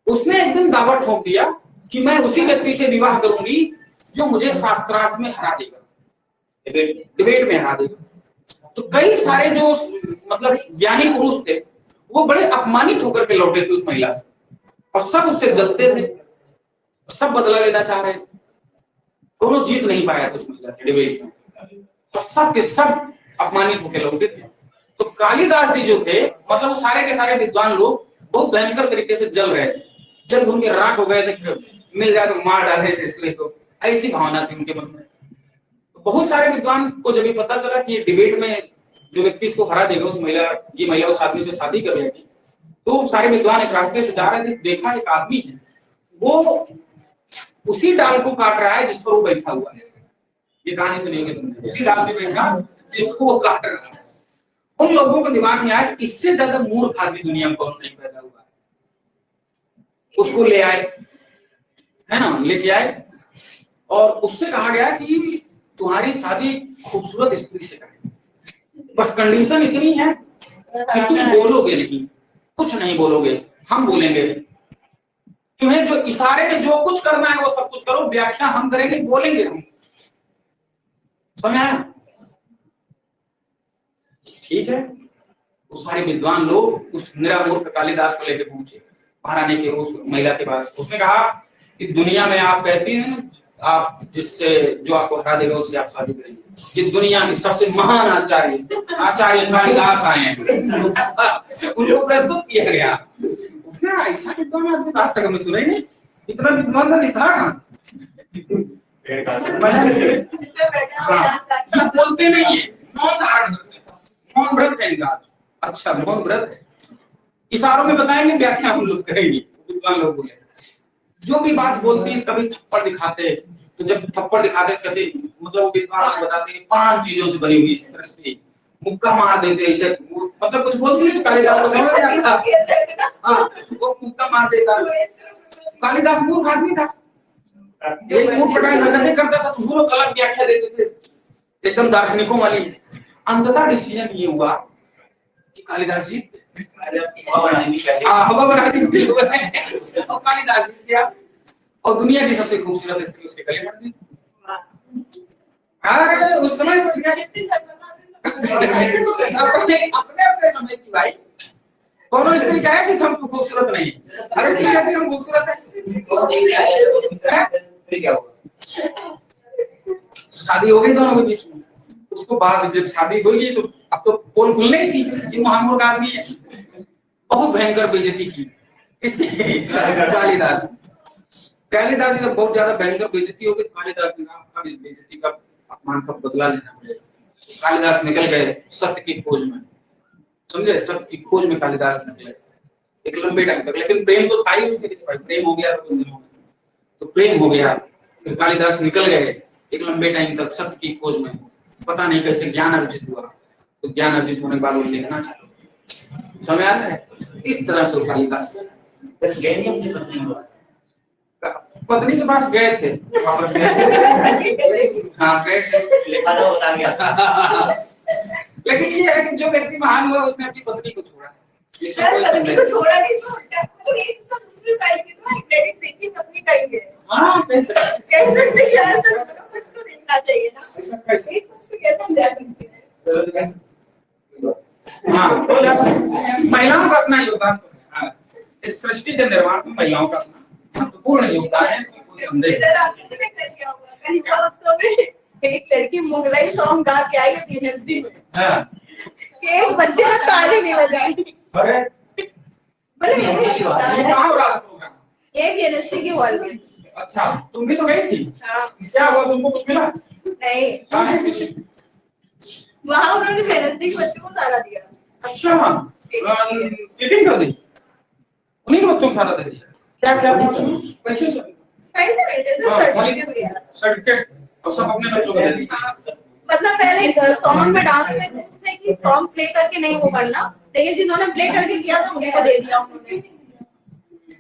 उसने एक दिन दावा ठोक दिया कि मैं उसी व्यक्ति से विवाह करूंगी जो मुझे शास्त्रार्थ में हरा देगा, डिबेट में हरा देगा। तो कई सारे जो मतलब ज्ञानी पुरुष थे वो बड़े अपमानित होकर के लौटे थे उस महिला से, और सब उससे जलते थे, सब बदला लेना चाह रहे थे। दोनों जीत नहीं पाया था उस महिला से डिबेट में, तो सब के सब अपमानित होकर लौटे थे। तो कालिदास जी जो थे, मतलब वो सारे के सारे विद्वान लोग बहुत भयंकर तरीके से जल रहे थे, जल उनके राख हो गए थे, मिल जाए तो मार डाले इस स्त्री को, ऐसी भावना थी उनके मन में। तो बहुत सारे विद्वान को जब ये पता चला कि ये डिबेट में जो व्यक्ति इसको हरा देगा, ये महिला उस आदमी से शादी कर लेगी, तो सारे विद्वान एक रास्ते से जा रहे थे, देखा एक आदमी है वो उसी डाल को काट रहा है जिस पर वो बैठा हुआ है। ये कहानी सुनी होगी तुमने, उसी डाल पे बैठा जिसको वो काट रहा है। उन लोगों को दिमाग में आया इससे ज्यादा मूर्ख आदमी दुनिया में कौन नहीं पैदा हुआ है। उसको ले आए, है ना, लेके आए और उससे कहा गया कि तुम्हारी शादी खूबसूरत स्त्री से करें, बस कंडीशन इतनी है कि तुम बोलोगे नहीं, कुछ नहीं बोलोगे, हम बोलेंगे। तुम्हें जो इशारे में जो कुछ करना है वो सब कुछ करो, व्याख्या हम करेंगे, बोलेंगे हम। समझ आया? ठीक है। उस सारे विद्वान लोग उस निरामूर्ख कालिदास को लेकर पहुंचे महारानी के उस महिला के पास। उसने कहा कि दुनिया में आप कहती हैं ना, आप जिससे जो आपको हरा देगा उससे आप शादी करेंगे। ये दुनिया के सबसे महान आचार्य कालिदास आए हैं, उनको प्रस्तुत किया गया इतना ऐसा विद्वान आदमी आज तक हमें सुना ही नहीं, इतना विद्वान नहीं था कहाँ। ये बोलते नहीं है, मौन धारण करते हैं, मौन व्रत है इनका। अच्छा मौन व्रत है, इशारों में बताएंगे, व्याख्या हम लोग करेंगे, विद्वान लोग बोले। जो भी बात बोलते हैं कभी थप्पड़ दिखाते हैं, तो जब थप्पड़ दिखाते कहते मतलब वो विद्वान लोग बताते हैं 5 चीजों से बनी हुई सृष्टि, मुक्का मार देते ऐसे, मतलब कुछ बोलती है तो कालिदास को समझ नहीं आता। हाँ वो मुक्का मार देता। कालिदास मूर्ख आदमी था, एक ऊट पटांग नगण्य करता था, तो वो लोग अलग व्याख्या देते थे एकदम दार्शनिकों वाली। अंततः डिसीजन ये हुआ कि कालिदास जी हवा बनाने के लिए कालिदास जी किया, और दुनिया की सबसे खूबसूरत स्त्री उसके गले पड़ गई। अरे उस समय अपने समय की भाई, कौन स्त्री कहे कि हम खूबसूरत नहीं, हर स्त्री कहती है हम खूबसूरत है। शादी हो गई दोनों के बीच में, उसको बाद जब शादी होगी तो अब तो पोल खुलने ही थी, ये महामूर्ख आदमी है, बहुत भयंकर बेइज्जती की इसकी कालिदास जी ने बहुत ज्यादा भयंकर बेइज्जती हो गई। कालिदास ने कहा अब इस बेइज्जती का अपमान का बदला लेना पड़ेगा। कालिदास निकल गए सत्य की खोज में, समझे, सत्य की खोज में कालिदास निकले एक लंबे टाइम तक, लेकिन प्रेम तो था ही उसके लिए, प्रेम हो गया तो प्रेम हो गया, फिर कालिदास निकल गए एक लंबे टाइम तक सत्य की खोज में, पता नहीं कैसे ज्ञान अर्जित हुआ, तो ज्ञान अर्जित होने के बाद वो लिखना चालू, समझ आ रहा है। इस तरह से कालिदास पत्नी के पास गए थे, वापस गए थे, हाँ गए थे, लेकिन ये है कि जो व्यक्ति महान हुआ उसने अपनी पत्नी को छोड़ा, पत्नी को छोड़ा नहीं तो एक तो दूसरी साइड की तो क्रेडिट देखिए पत्नी का ही है। हाँ कैसे यार कुछ तो देना चाहिए ना, ऐसा कैसे कैसे ले सकते हैं। हाँ तो महिलाओं का अपना योगदान है, इस सृष्टि के निर्माण में महिलाओं का अपना महत्वपूर्ण योगदान है, इसमें कोई संदेह नहीं। एक लड़की मुगलाई सॉन्ग गा के आई पीएनएसडी में, हाँ एक बच्चे ने ताली नहीं बजाई। अरे कहाँ हो रहा था प्रोग्राम? ये पीएनएसडी की हॉल में। अच्छा तुम भी तो गई थी? हाँ। क्या हुआ, तुमको कुछ मिला? नहीं, वहाँ उन्होंने पीएनएसडी के बच्चों को सारा दिया। अच्छा चीटिंग कर दी, उन्हीं के बच्चों को सारा दे दिया? क्या क्या पैसे सर्टिफिकेट और सब अपने बच्चों को दे दिया? मतलब पहले सॉन्ग में डांस में पूछते कि सॉन्ग प्ले करके नहीं वो करना, लेकिन जिन्होंने प्ले करके किया तो उन्हीं को दे दिया उन्होंने।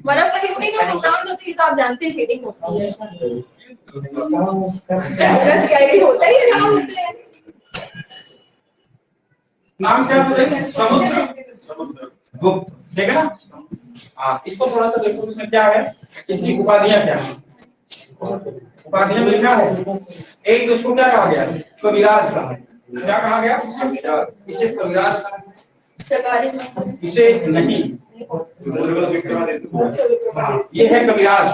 मतलब कहीं उन्हीं का प्रोग्राम होती है तो आप जानते हैं चीटिंग होती है, होता ही है, नाम होते हैं। नाम क्या है? समुद्र गुप्त, ठीक है ना? हाँ इसको थोड़ा सा देखो, इसमें क्या है, इसकी उपाधियां क्या है, उपाधियां में लिखा है। एक तो इसको क्या कहा गया, कविराज कहा, क्या कहा गया, इसे कविराज कहा, इसे नहीं, ये है कविराज,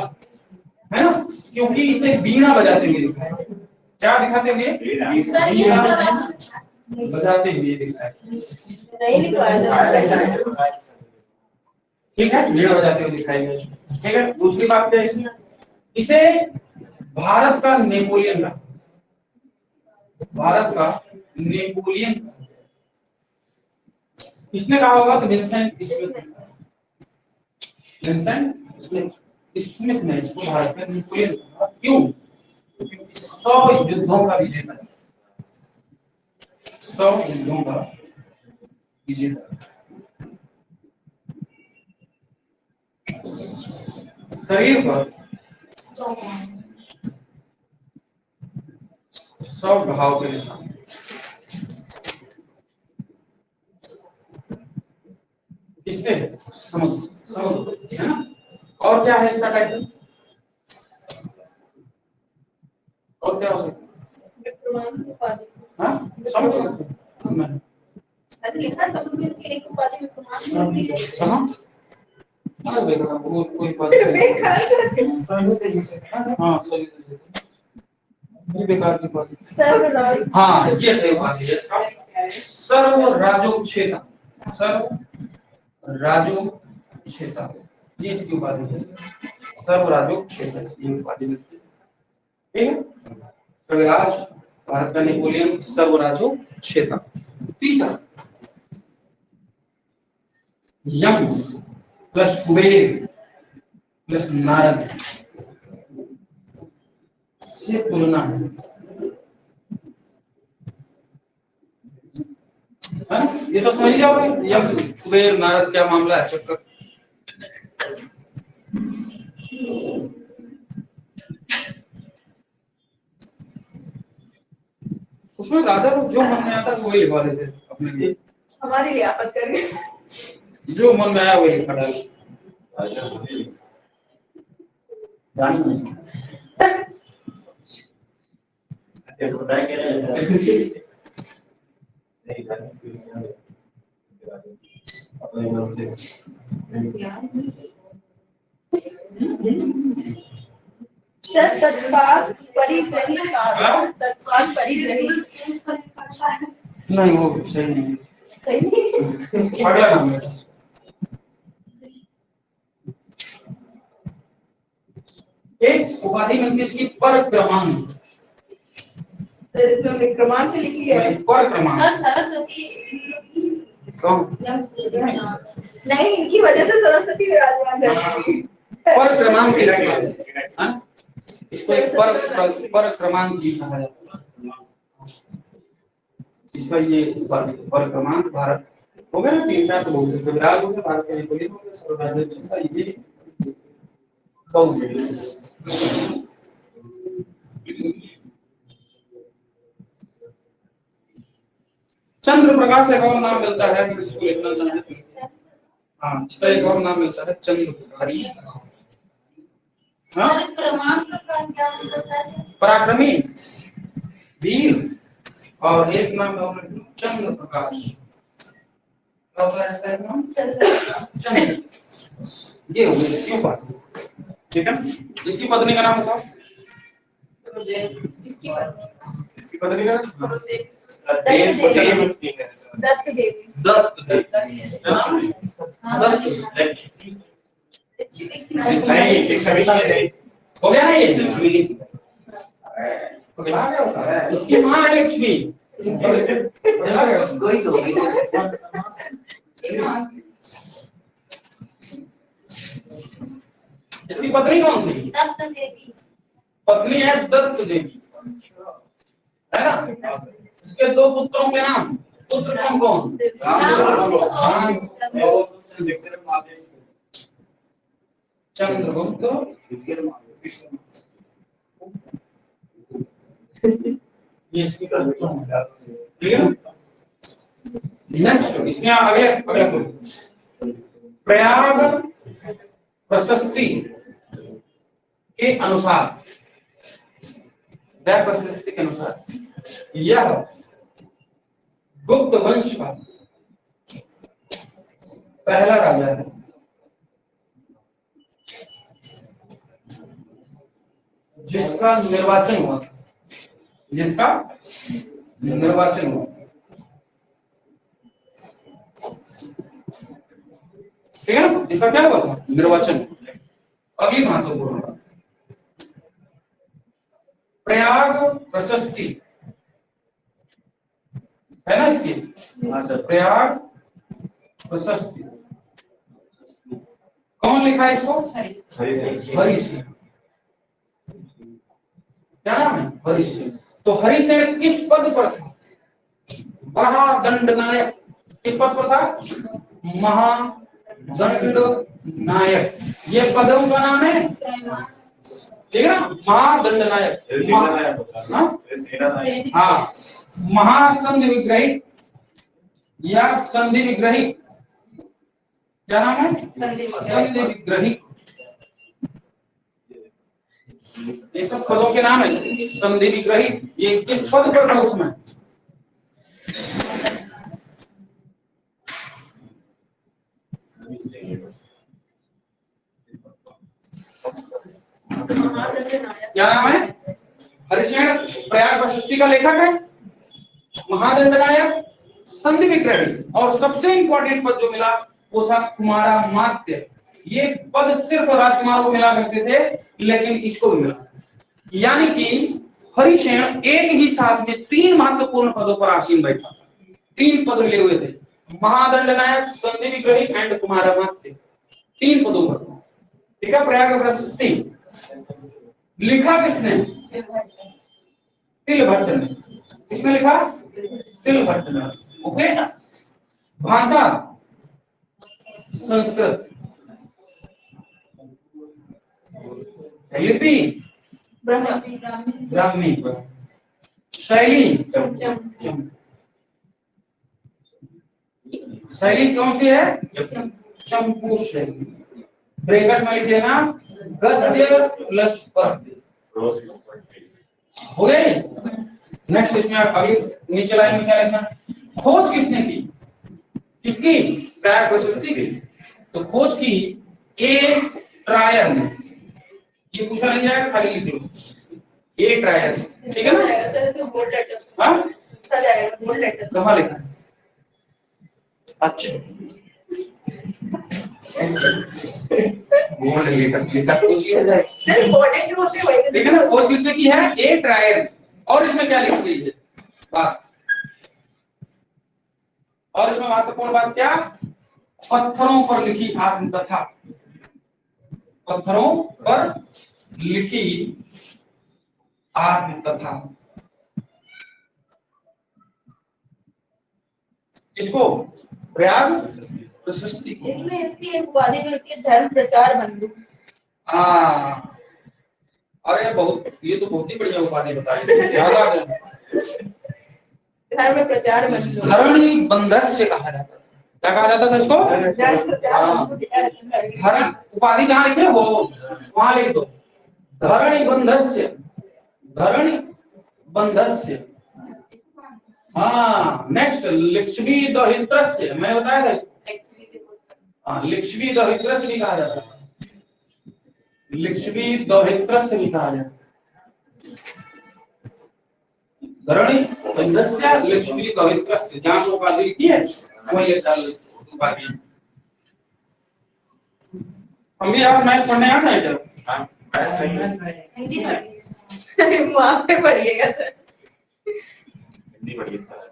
है ना, क्योंकि इसे बीना बजाते हुए दिखा है। क्या दिखाते हुए? बजाते हुए दिखा है, ठीक है, बीना बजाते हुए दिखाई गई, ठीक है। दूसरी बात क्या है इसमें, इसे भारत का नेपोलियन का, भारत का नेपोलियन किसने कहा होगा, तो विंसेंट स्मिथ, विंसेंट स्मिथ ने इसको भारत का नेपोलियन कहा। क्यों? क्योंकि 100 युद्धों का विजेता, 100 युद्धों का विजेता, शरीर पर 100 घाव के निशान, किसके? समुद्र, है ना। और क्या है इसका टाइटल, और क्या हो सकता है? हाँ समुद्र लिखा समुद्र की एक उपाधि में प्रमाण होती है। कहाँ? कोई बात नहीं, हाँ सही, ये बेकार की बात है। हाँ ये सही बात है, इसका सर्व राजोच्छेता, सर्व राजोच्छेता, ये इसकी उपाधि है, सर्वराजो क्षेत्र इसकी उपाधि मिलती है। ठीक है, कविराज भारत का नेपोलियन, सर्वराजो क्षेत्र। तीसरा यम प्लस कुबेर प्लस नारद से तुलना है ना? ये तो समझ जाओगे यम कुबेर नारद क्या मामला है चक्कर। उसमें राजा लोग जो मन में आता है वही लिखवा देते अपने लिए, हमारे लिए आपत करके जो मन में आया वही लिखा डाले। तत्काल परिग्रही कार्य, तत्काल परिग्रही नहीं वो सही नहीं है। सही नहीं। अगला नाम है एक उपाधि मिलती है इसकी पर क्रमांक। सर इसमें विक्रमांक लिखी है। पर क्रमांक सर सरस्वती कौन? नहीं, इनकी वजह से सरस्वती विराजमान रहती है। पर क्रमांक की रखी है, इसको एक पर क्रमांक भी कहा जाता है। इसका ये पर क्रमांक भारत हो गया ना, 3-4 तो बहुत है। विराज हो गया, भारत का नेपोलियन हो गया, सर्वराज जैसा ये सब चंद्र प्रकाश एक और नाम मिलता है, अगर इसको लिखना चाहें तो हाँ, इसका एक और नाम मिलता है चंद्र प्रकाश। हाँ, सर क्रमांक का क्या मतलब है सर? पराक्रमी, वीर, और एक नाम है चंद्र प्रकाश। क्या होता है इसका एक नाम? चंद्र। ये हो गई इसकी बात, ठीक है। इसकी पत्नी का नाम बताओ। इसकी पत्नी का नाम दत्त देवी। दत्त देवी। हो गया ना ये पगला गया होता है। इसकी माँ है लक्ष्मी। कोई तो इसकी पत्नी कौन थी? दत्त देवी। पत्नी है दत्त देवी, है ना। इसके 2 पुत्रों के नाम, पुत्र कौन कौन? चंद्रगुप्त, ये इसकी ठीक है। नेक्स्ट इसमें अगले प्रयाग प्रशस्ति के अनुसार, प्रयाग प्रशस्ति के अनुसार यह गुप्त वंश का पहला राजा है जिसका निर्वाचन हुआ, जिसका निर्वाचन हुआ। ठीक है ना, इसका क्या हुआ था? निर्वाचन। अगली महत्वपूर्ण बात, प्रयाग प्रशस्ति है ना इसकी, प्रयाग प्रशस्ति कौन लिखा है इसको? हरि सिंह। क्या नाम है? हरि सिंह। तो हरि सिंह किस पद पर था? महादंड नायक। किस पद पर था? महादंड नायक। ये पदों का नाम है, ठीक है ना, महादंड नायक। हाँ, महासंधि विग्रही या संधि विग्रही, क्या नाम है? संधि विग्रही। ये सब पदों के नाम है। संधि विग्रही ये किस पद पर था उसमें? क्या नाम है? हरिशेन प्रयाग प्रशस्ति का लेखक है, महादंड नायक, संधि विग्रही, और सबसे इंपॉर्टेंट पद जो मिला वो था कुमारा मात्य। ये पद सिर्फ राजकुमार को मिला करते थे, लेकिन इसको भी मिला। यानी कि हरिसेन एक ही साथ में 3 महत्वपूर्ण पदों पर आसीन बैठा था। 3 पद मिले हुए थे, महादंडनायक, संधि विग्रही एंड कुमारामात्य। 3 पदों पर। ठीक है, प्रयाग प्रशस्ति लिखा किसने? तिलभट्ट ने। किसने लिखा? तिलभट्ट ने। ओके। भाषा संस्कृत, लिपि ब्राह्मी, शैली शैली कौन सी है? चंपू शैली। ब्रैकेट में लिख लेना गद्य प्लस पद्य। हो गया? नेक्स्ट इसमें अभी नीचे लाइन में क्या लिखना? खोज किसने की? किसकी? प्रयाग प्रशस्ति की। तो खोज की ए ट्रायर ने। ये पूछा नहीं जाएगा, खाली लिख लो ए ट्रायर। ठीक है ना? Bold letter. हाँ, बोल्ड लेटर कहाँ लिखा है? अच्छा, बोल्ड लेटर लिखा कुछ किया जाए। सर इंपॉर्टेंट जो होते हैं वही। ठीक है ना? खोज किसने की है? ए ट्रायर। और इसमें क्या लिखी गई है बात? और इसमें महत्वपूर्ण बात क्या? पत्थरों पर लिखी आत्मकथा। पत्थरों पर लिखी आत्मकथा। इसको प्रयाग प्रशस्ति। इसमें इसकी एक उपाधि मिलती है, धर्म प्रचार बंधु। अरे बहुत, ये तो बहुत ही बढ़िया उपाधि बताई, याद आ गया। धर्म प्रचार बंधु। धरणी बंधस्य कहा जाता है। क्या कहा जाता था इसको? धर्म प्रचार बंधु। धरण उपाधि जहाँ लिखे हो वहां लिख दो धरणी बंधस्य। धरणी बंधस्य। हाँ, नेक्स्ट लिक्ष्मी दहित्रस्य। मैंने बताया था इसको। हाँ, लिक्ष्मी दहित्रस्य भी कहा जाता है। लिक्ष्मी दहित्रस्य भी कहा जाता है। धरणी बंधस्य लिक्ष्मी दहित्रस्य। जहाँ उपाधि लिखी है वही उपाधि। हम भी यार मैथ पढ़ने आता है क्या? हिंदी पढ़िए। वहां पे पढ़िएगा सर। हिंदी पढ़िए सर।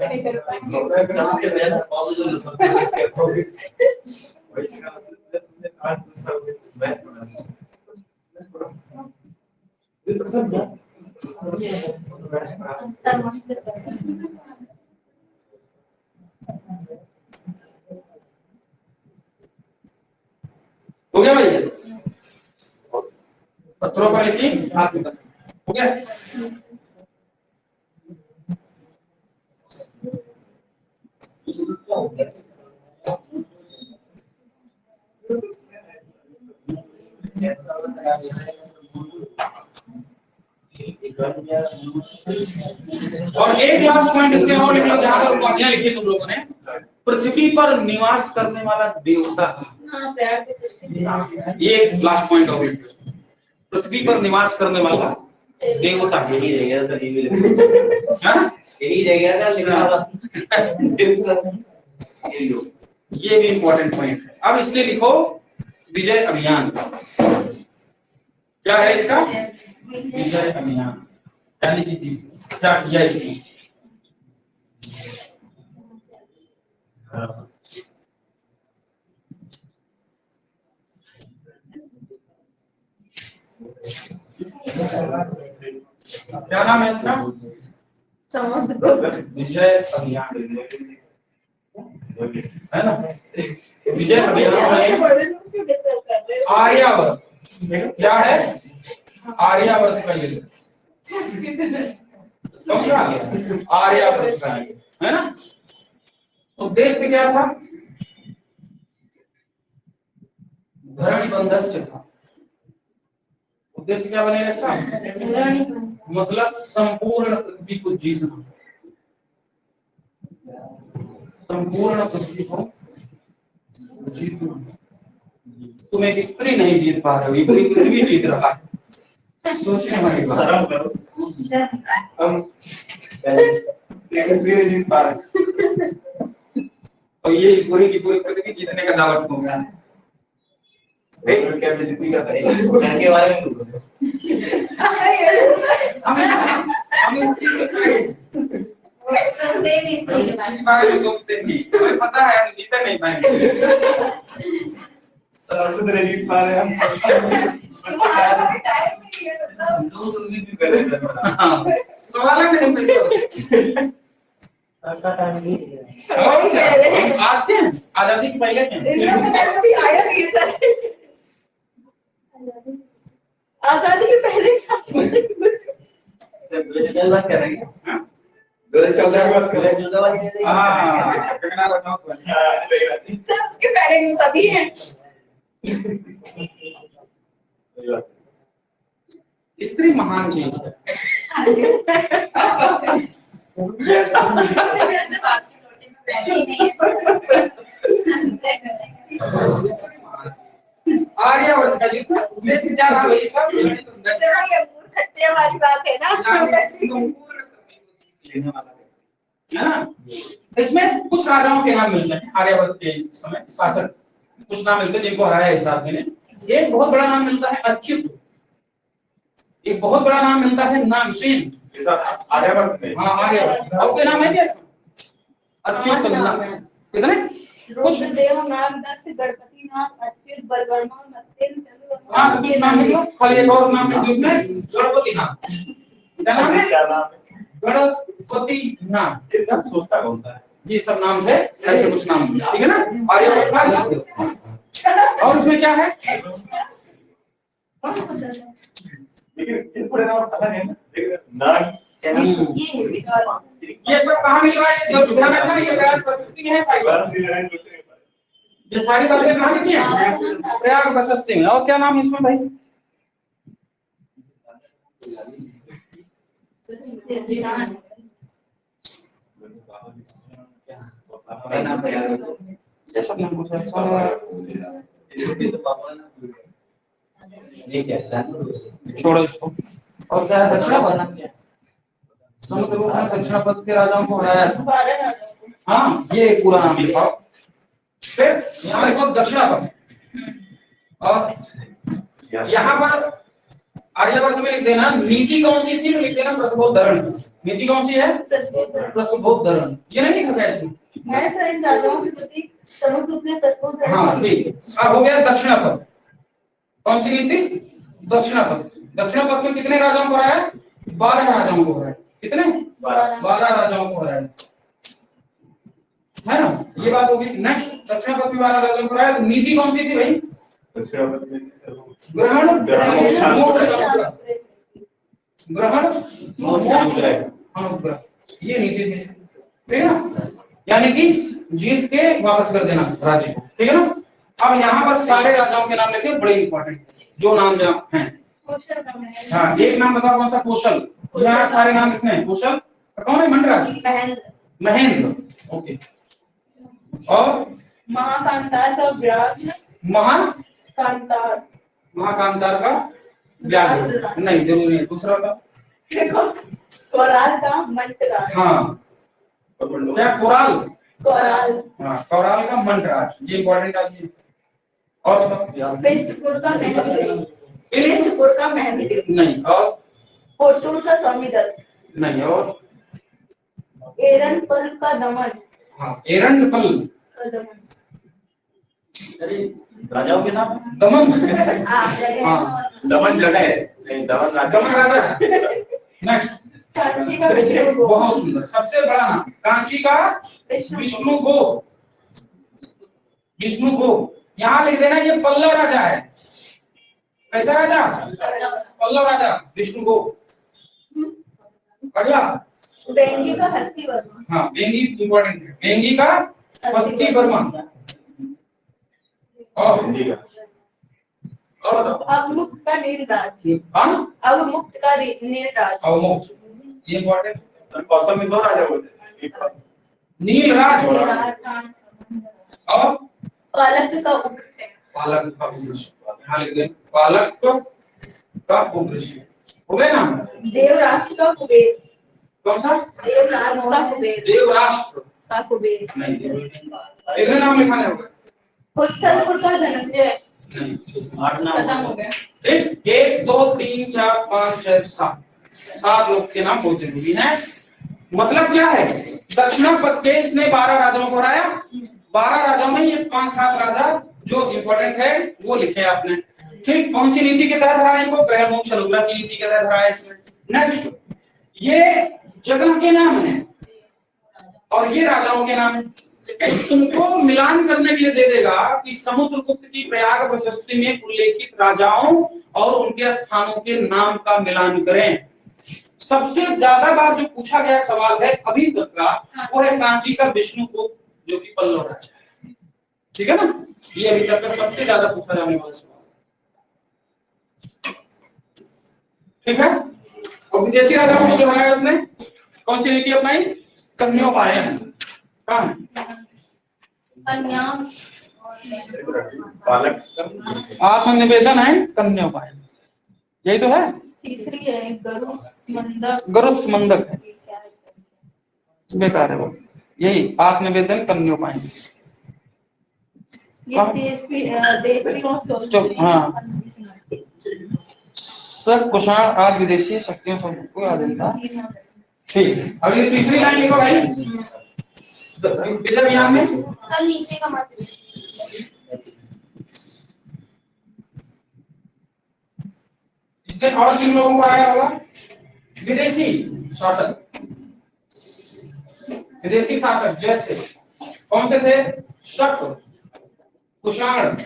नहीं कर हो गया भाई? पत्थरों पर लिखी आत्मकथा। हो गया? और एक लास्ट पॉइंट इसके और लिख लो, जहां पर उपाधियां लिखी तुम लोगों ने। पृथ्वी पर निवास करने वाला देवता। ये एक लास्ट पॉइंट और लिख लो, पृथ्वी पर निवास करने वाला देवता। यही रह गया सर, यही रह गया था लिखा हुआ। ये भी इंपॉर्टेंट पॉइंट है। अब इसलिए लिखो विजय अभियान। क्या है इसका? विजय अभियान। यानी कि क्या किया इसने? क्या नाम है इसका? विजय अभियान है ना? विजय अभियान में आर्यावर्त। क्या है? आर्यावर्त का युद्ध। समझा? आर्यावर्त का युद्ध है ना? उद्देश्य क्या था? धरणी बंधस्य था। उद्देश्य क्या बनेगा इसका? धरणी बंधु। मतलब संपूर्ण पृथ्वी को जीतना, संपूर्ण पृथ्वी को जीतना। तुम एक स्त्री नहीं जीत पा रहे हो, ये पूरी पृथ्वी जीत रहा है। सोचने वाली बात। शर्म करो। हम एक स्त्री नहीं जीत पा रहे और ये पूरी की पूरी पृथ्वी जीतने का दावत हो गया। तो क्या बेइज्जती का घर के बारे में बोलो। हम सोचते नहीं इसके बारे इस बारे में सोचते नहीं, हमें पता है हम जीत नहीं पाएंगे। शर्म से नहीं जीत पा रहे हम। टाइम नहीं है मतलब दो जल्दी भी कर रहे हैं। हाँ, सवाल नहीं मिलता। सबका टाइम नहीं है। और क्या? आज के आजादी के पहले के इंडिया का टाइम अभी आया नहीं है सर। आजादी के पहले सर बुरे बात कर रहे हैं। 2014 की बात कर रहे हैं। जुदा वाली नहीं हाँ, कंगना रनौत वाली। सर उसके पहले में सभी हैं। सही बात। स्त्री महान चीज है। आर्यवर्त का युद्ध उद्देश्य क्या रहा भाई इसका? सर ये अंगूर खट्टे वाली बात है ना। संपूर्ण पृथ्वी को जीत लेने वाला है ना? इसमें कुछ राजाओं के नाम मिलते हैं आर्यवर्त के समय, शासक कुछ नाम मिलते हैं जिनको हराया हिसाब ने। एक बहुत बड़ा नाम मिलता है अच्युत, एक बहुत बड़ा नाम मिलता है नागसेन। आर्यवर्त में। हाँ आर्यवर्त। आपके नाम है क्या? अच्युत नाम है कितने? कुछ रुद्रदेव नागदत्त गणपति नाग अच्युत बलवर्मा मत्तेन चंद्रवर्मा। हाँ कुछ नाम है क्या? खाली एक और नाम है जिसमें गणपति नाम। क्या नाम है? क्या नाम है? गणपति नाम। कितना सोचता कौन था? ये सब नाम है, ऐसे कुछ नाम है, ठीक है ना? आर्यवर्त का। और उसमें क्या है? लेकिन इस पूरे नाम पता नहीं है। लेकिन नाग ये सब कहाँ मिल रहा है? जो ध्यान रखना, ये प्रयाग प्रशस्ति में है सारी बात। ये सारी बातें कहाँ लिखी हैं? प्रयाग प्रशस्ति में। और क्या नाम है इसमें भाई? ये सब नाम कुछ है। छोड़ो इसको। और क्या है? दक्षिणापद। समुद्रगुप्त ने दक्षिणापद के राजाओं को हराया था। 12 राजाओं को। हाँ, ये पूरा नाम लिखाओ। फिर यहाँ लिखो दक्षिणापद। और यहाँ पर आर्यवर्त में लिख देना नीति कौन सी थी, लिख देना प्रसवोद्धरण। नीति कौन सी है? प्रसवोद्धरण। ये नहीं लिखा गया इसमें? मैं सर इन राजाओं के प्रति समुद्रगुप्त ने प्रसवोद्धरण। हाँ ठीक। अब हो गया दक्षिणापद। कौन सी नीति? दक्षिणापद। दक्षिणापद में कितने राजाओं को हराया? 12 राजाओं को हराया। कितने? 12 राजाओं को हराया, है ना? ये बात होगी। नेक्स्ट, दक्षिणापद में 12 राजाओं को हराया। नीति कौन सी थी भाई? ग्रहण ग्रहण अनुग्रह, ये नीति थी, ठीक है ना? यानी कि जीत के वापस कर देना राज्य को, ठीक है ना? अब यहाँ पर सारे राजाओं के नाम लिखे, बड़े इंपॉर्टेंट जो नाम जहाँ हैं। हाँ, एक नाम बताओ कौन सा? कौशल। यहाँ सारे नाम लिखने हैं। कौशल कौन है? मंडराज महेंद्र। ओके। और महाकांतार का व्याघ्र। महाकांतार महाकांतार का व्याघ्र नहीं जरूरी है। दूसरा था देखो कोराल का मंटराज। हाँ, क्या? कोराल। कोराल। हाँ, कोराल का मंटराज, ये इंपॉर्टेंट आदमी। और बताओ? पेस्तपुर का मेहंदगिरी। पेस्तपुर का मेहंदगिरी नहीं। और कोटूर का स्वामीदत्त। नहीं। और एरनपल का दमन। हाँ, एरंडपल का दमन। राजाओं के नाम? दमन। जगह। हाँ, दमन जगह है। नहीं, दमन राजा। दमन राजा। नेक्स्ट, कांची का विष्णुगुप्त। बहुत सुंदर, सबसे बड़ा नाम कांची का विष्णुगुप्त। विष्णुगुप्त यहाँ लिख देना, ये पल्लव राजा है। कैसा राजा? पल्लव राजा विष्णुगुप्त। अगला वेंगी का हस्तिवर्मा। हाँ, वेंगी इंपॉर्टेंट है। वेंगी का हस्तिवर्मा। और और बताओ। अवमुक्त का नीलराज। हाँ अवमुक्त का नीलराज। अवमुक्त, ये इम्पोर्टेंट। कौशल में 2 राजा बोलते हैं। नीलराज और पालक का उग्रसेन। पालक का उग्रसेन, यहाँ लिख दें पालक का उग्रसेन, हो गए ना। देवराष्ट्र का कुबेर। कौन सा? देवराष्ट्र का कुबेर। देवराष्ट्र का कुबेर। नहीं, इधर नाम लिखाने होगा। कुशलपुर का धनंजय। नहीं, 8 नाम खत्म हो गया। ठीक, 1 2 3 4 5 6 7 लोग के नाम बहुत जरूरी है। मतलब क्या है, दक्षिणापथ के इसने 12 राजाओं को हराया। 12 राजाओं में ये 5-7 राजा जो इंपॉर्टेंट है वो लिखे आपने। ठीक, कौन सी नीति के तहत हराया इनको? ग्रह मोक्ष अनुग्रह की नीति के तहत हराया इसमें। नेक्स्ट, ये जगह के नाम है और ये राजाओं के नाम है। तुमको मिलान करने के लिए दे देगा कि समुद्रगुप्त की प्रयाग प्रशस्ति में उल्लेखित राजाओं और उनके स्थानों के नाम का मिलान करें। सबसे ज्यादा बार जो पूछा गया सवाल है अभी तक का, वो है कांची का विष्णुगुप्त, जो कि पल्लव राजा है। ठीक है ना, ये अभी तक का सबसे ज्यादा पूछा जाने वाला सवाल। ठीक है, और विदेशी राजाओं को जो हराया उसने कौन सी नीति अपनाई? कन्योपायन। कन्या पालक आत्मनिवेदन है कन्योपायन, यही तो है। तीसरी है गरुड़ मंदक। गरुड़ मंदक है, बेकार है वो। यही आत्मनिवेदन कन्योपायन। ये देसरी और चौथी। हाँ, सब कुषाण आदि विदेशी शक्तियों को आधीनता। ठीक, अब ये तीसरी लाइन लिखो भाई, विदर्भ यहाँ में सर नीचे का मत। इसने और 3 लोगों को आया होगा। विदेशी शासक, विदेशी शासक जैसे कौन से थे? शक, कुषाण,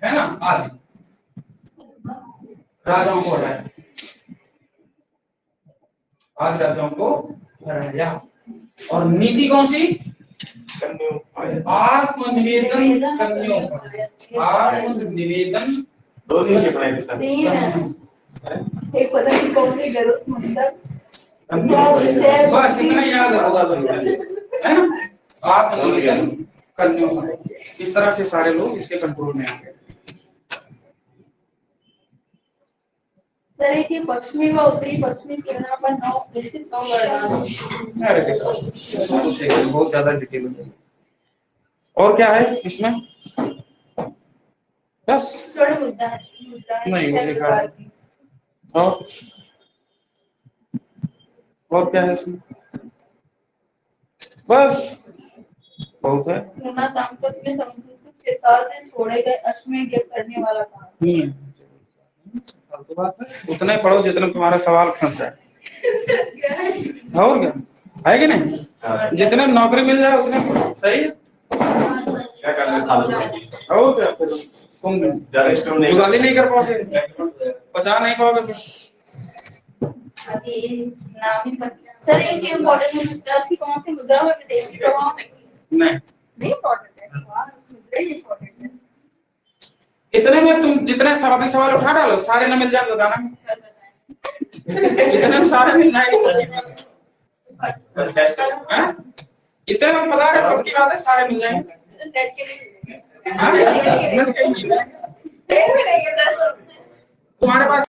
है ना, आदि राजाओं को हराया। आदि राजाओं को हराया। और नीति कौन सी? आत्मनिवेदन कन्योपायन। आत्मनिवेदन 2 नीति अपनाई थी सर। तीन है। एक पता नहीं कौन सी गरुड़ मंदक। बस इतना याद होगा है ना, आत्मनिवेदन कन्योपायन। इस तरह से सारे लोग इसके कंट्रोल में आ गए। सर एक ये पश्चिमी व उत्तरी पश्चिमी सीमा पर 9 स्थित 9 गणना। अरे बेटा, बहुत ज्यादा डिटेल है। और क्या है इसमें? बस स्वर्ण मुद्रा नहीं, वो लिखा है। और क्या है इसमें? बस बहुत है। पूना तामपत में समुद्रगुप्त के काल में छोड़े गए अश्वमेध यज्ञ करने वाला कहां? नहीं है, फालतू बात है। उतना ही पढ़ो जितना तुम्हारा सवाल फंस जाए। और क्या है कि नहीं? जितने नौकरी मिल जाए उतने पढ़ो, सही है। क्या करना है फालतू में? और क्या, फिर तुम ज्यादा स्टोर नहीं जुगाली नहीं कर पाओगे, बचा नहीं पाओगे फिर। अभी नाम ही पता। सर एक इम्पोर्टेंट मुद्रा सी कौन सी मुद्रा में विदेशी प्रभाव नहीं, इम्पोर्टेंट है। मुद्रा ही इम्पोर्टेंट है। इतने में तुम जितने सवाल उठा डालो सारे न मिल जाए तो गाना में इतने में सारे मिल जाएंगे। इतने में पता है, पक्की बात है, सारे मिल जाएंगे। नेट के लिए हाँ? नेट में नहीं है सर। तुम्हारे पास